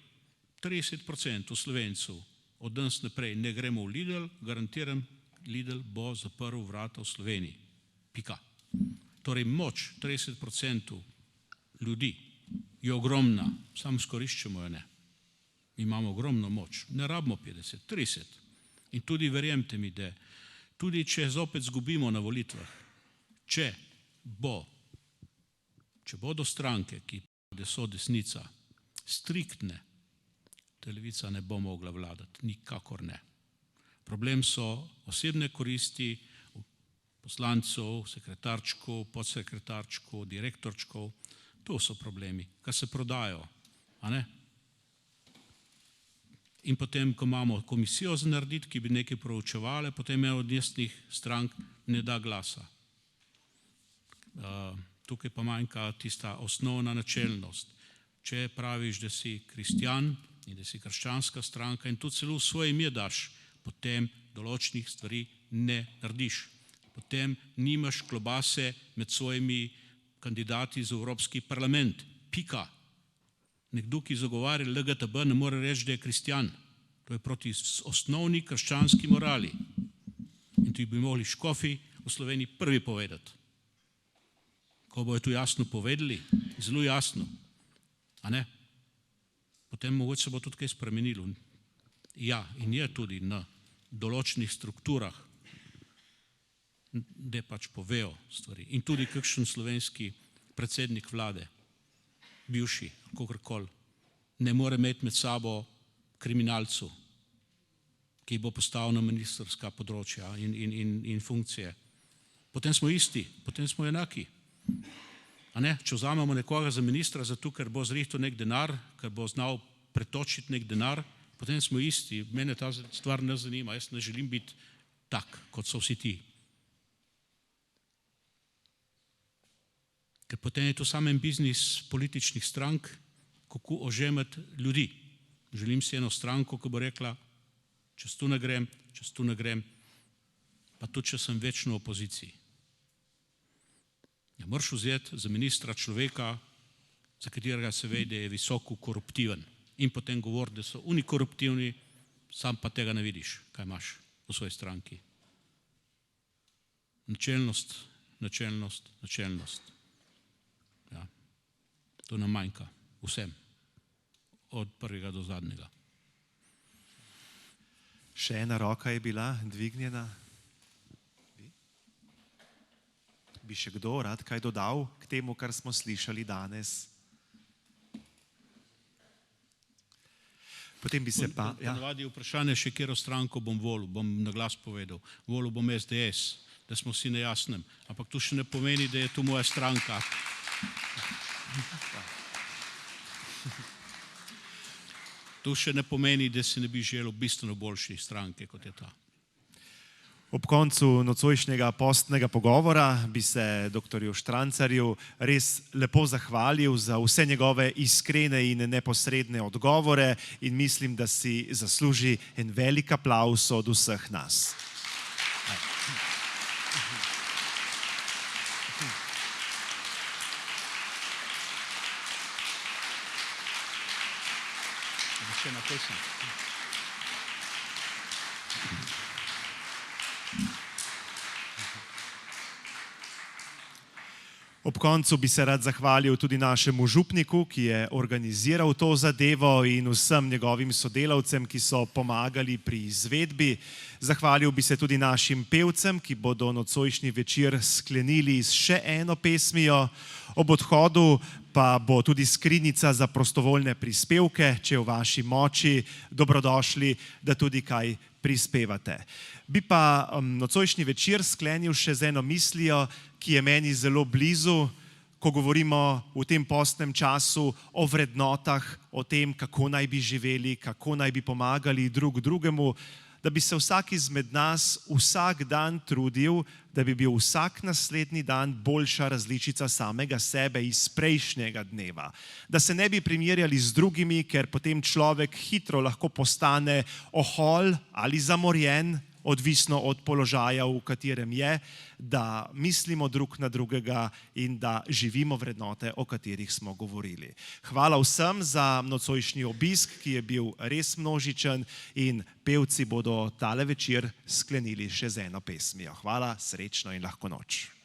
30% Slovencev od danes naprej ne gremo v Lidl, garantiram, Lidl bo zaprl vrata v Sloveniji. Pika. Torej, moč 30% ljudi je ogromna, samo izkoriščamo jo ne. Mi imamo ogromno moč, ne rabimo 50, 30. In tudi verjemite mi, da tudi če zopet zgubimo na volitvah, če bodo stranke, ki so desnica, striktne, ta levica ne bo mogla vladati, nikakor ne. Problem so osebne koristi poslancev, sekretarčkov, podsekretarčkov, direktorčkov, to so problemi, kar se prodajo, a ne? In potem, ko imamo komisijo za narediti, ki bi nekaj proučevali, potem je od desnih strank ne da glasa. Tukaj pa manjka tista osnovna načelnost. Če praviš, da si kristjan in da si krščanska stranka in tudi celo svoje ime daš, potem določenih stvari ne narediš. Potem nimaš klobase med svojimi kandidati za Evropski parlament. Pika. Nekdo, ki zagovarja LGTB, ne more reči, da je kristjan. To je proti osnovni krščanski morali. In to bi mogli škofi v Sloveniji prvi povedati. Ko bojo to jasno povedali, zelo jasno. A ne? Potem mogoče se bo tudi kaj spremenilo. Ja, in je tudi na določenih strukturah, da pač povejo stvari. In tudi kakšen slovenski predsednik vlade, bivši, kakorkoli, ne more imeti med sabo kriminalcev, ki bo postavil na ministrska področja in funkcije. Potem smo isti, potem smo enaki. A ne? Če vzamemo nekoga za ministra, zato ker bo zrihtal nek denar, ker bo znal pretočiti nek denar, potem smo isti. Mene ta stvar ne zanima, jaz ne želim biti tak, kot so vsi ti. Ker potem je to samen biznis političnih strank, kako ožemati ljudi. Želim si eno stranko, ki bo rekla, čez tu ne grem, pa tudi, če sem večno v opoziciji. Ne moreš vzeti za ministra človeka, za katerega se ve, da je visoko koruptiven in potem govoriti, da so oni koruptivni, sam pa tega ne vidiš, kaj imaš v svoji stranki. Načelnost, načelnost, načelnost. Ja. To nam manjka vsem, od prvega do zadnjega. Še ena roka je bila dvignjena. Bi še kdo rad kaj dodal k temu, kar smo slišali danes? Potem bi se pa... Ponavadi je vprašanje še, katero stranko bom volil, bom na glas povedal. Volil bom SDS, da smo si na jasnem. Ampak to še ne pomeni, da je to moja stranka. To še ne pomeni, da si ne bi želel bistveno boljše stranke, kot je ta. Ob koncu nocojšnjega postnega pogovora bi se dr. Štrancarju res lepo zahvalil za vse njegove iskrene in neposredne odgovore in mislim, da si zasluži en velik aplavz od vseh nas. Ob koncu bi se rad zahvalil tudi našemu župniku, ki je organiziral to zadevo in vsem njegovim sodelavcem, ki so pomagali pri izvedbi. Zahvalil bi se tudi našim pevcem, ki bodo nocojšnji večer sklenili s še eno pesmijo. Ob odhodu pa bo tudi skrinjica za prostovoljne prispevke, če je v vaši moči, dobrodošli, da tudi kaj prispevate. Bi pa nocojšnji večer sklenil še z eno mislijo, ki je meni zelo blizu, ko govorimo v tem postnem času o vrednotah, o tem, kako naj bi živeli, kako naj bi pomagali drug drugemu, da bi se vsak izmed nas vsak dan trudil, da bi bil vsak naslednji dan boljša različica samega sebe iz prejšnjega dneva. Da se ne bi primerjali z drugimi, ker potem človek hitro lahko postane ohol ali zamorjen, odvisno od položaja, v katerem je, da mislimo drug na drugega in da živimo vrednote, o katerih smo govorili. Hvala vsem za nocojšnji obisk, ki je bil res množičen in pevci bodo tale večer sklenili še z eno pesmijo. Hvala, srečno in lahko noč.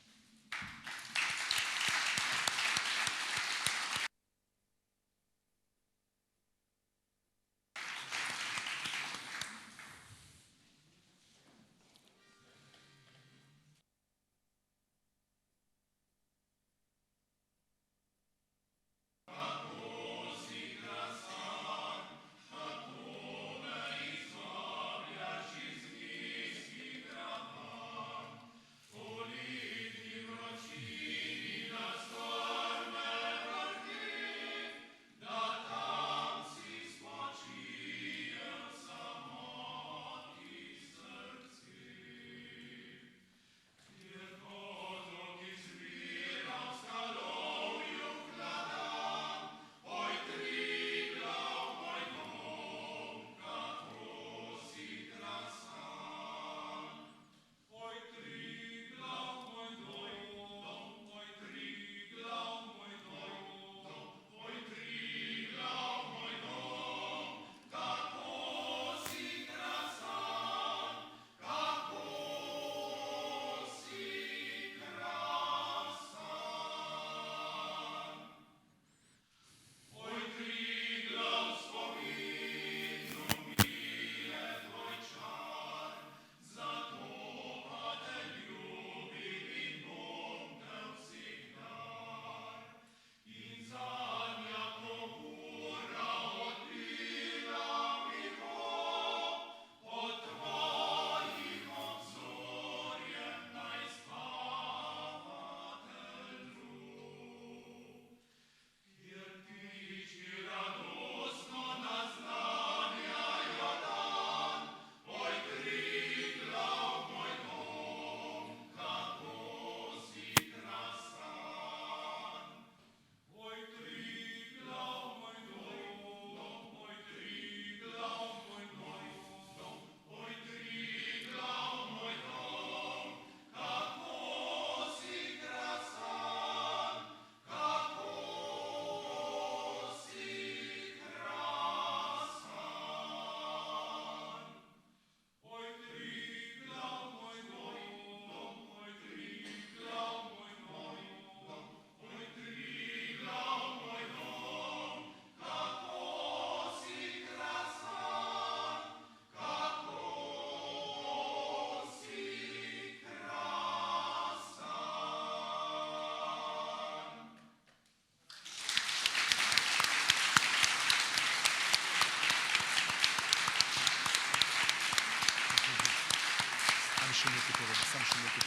še nekaj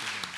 povem.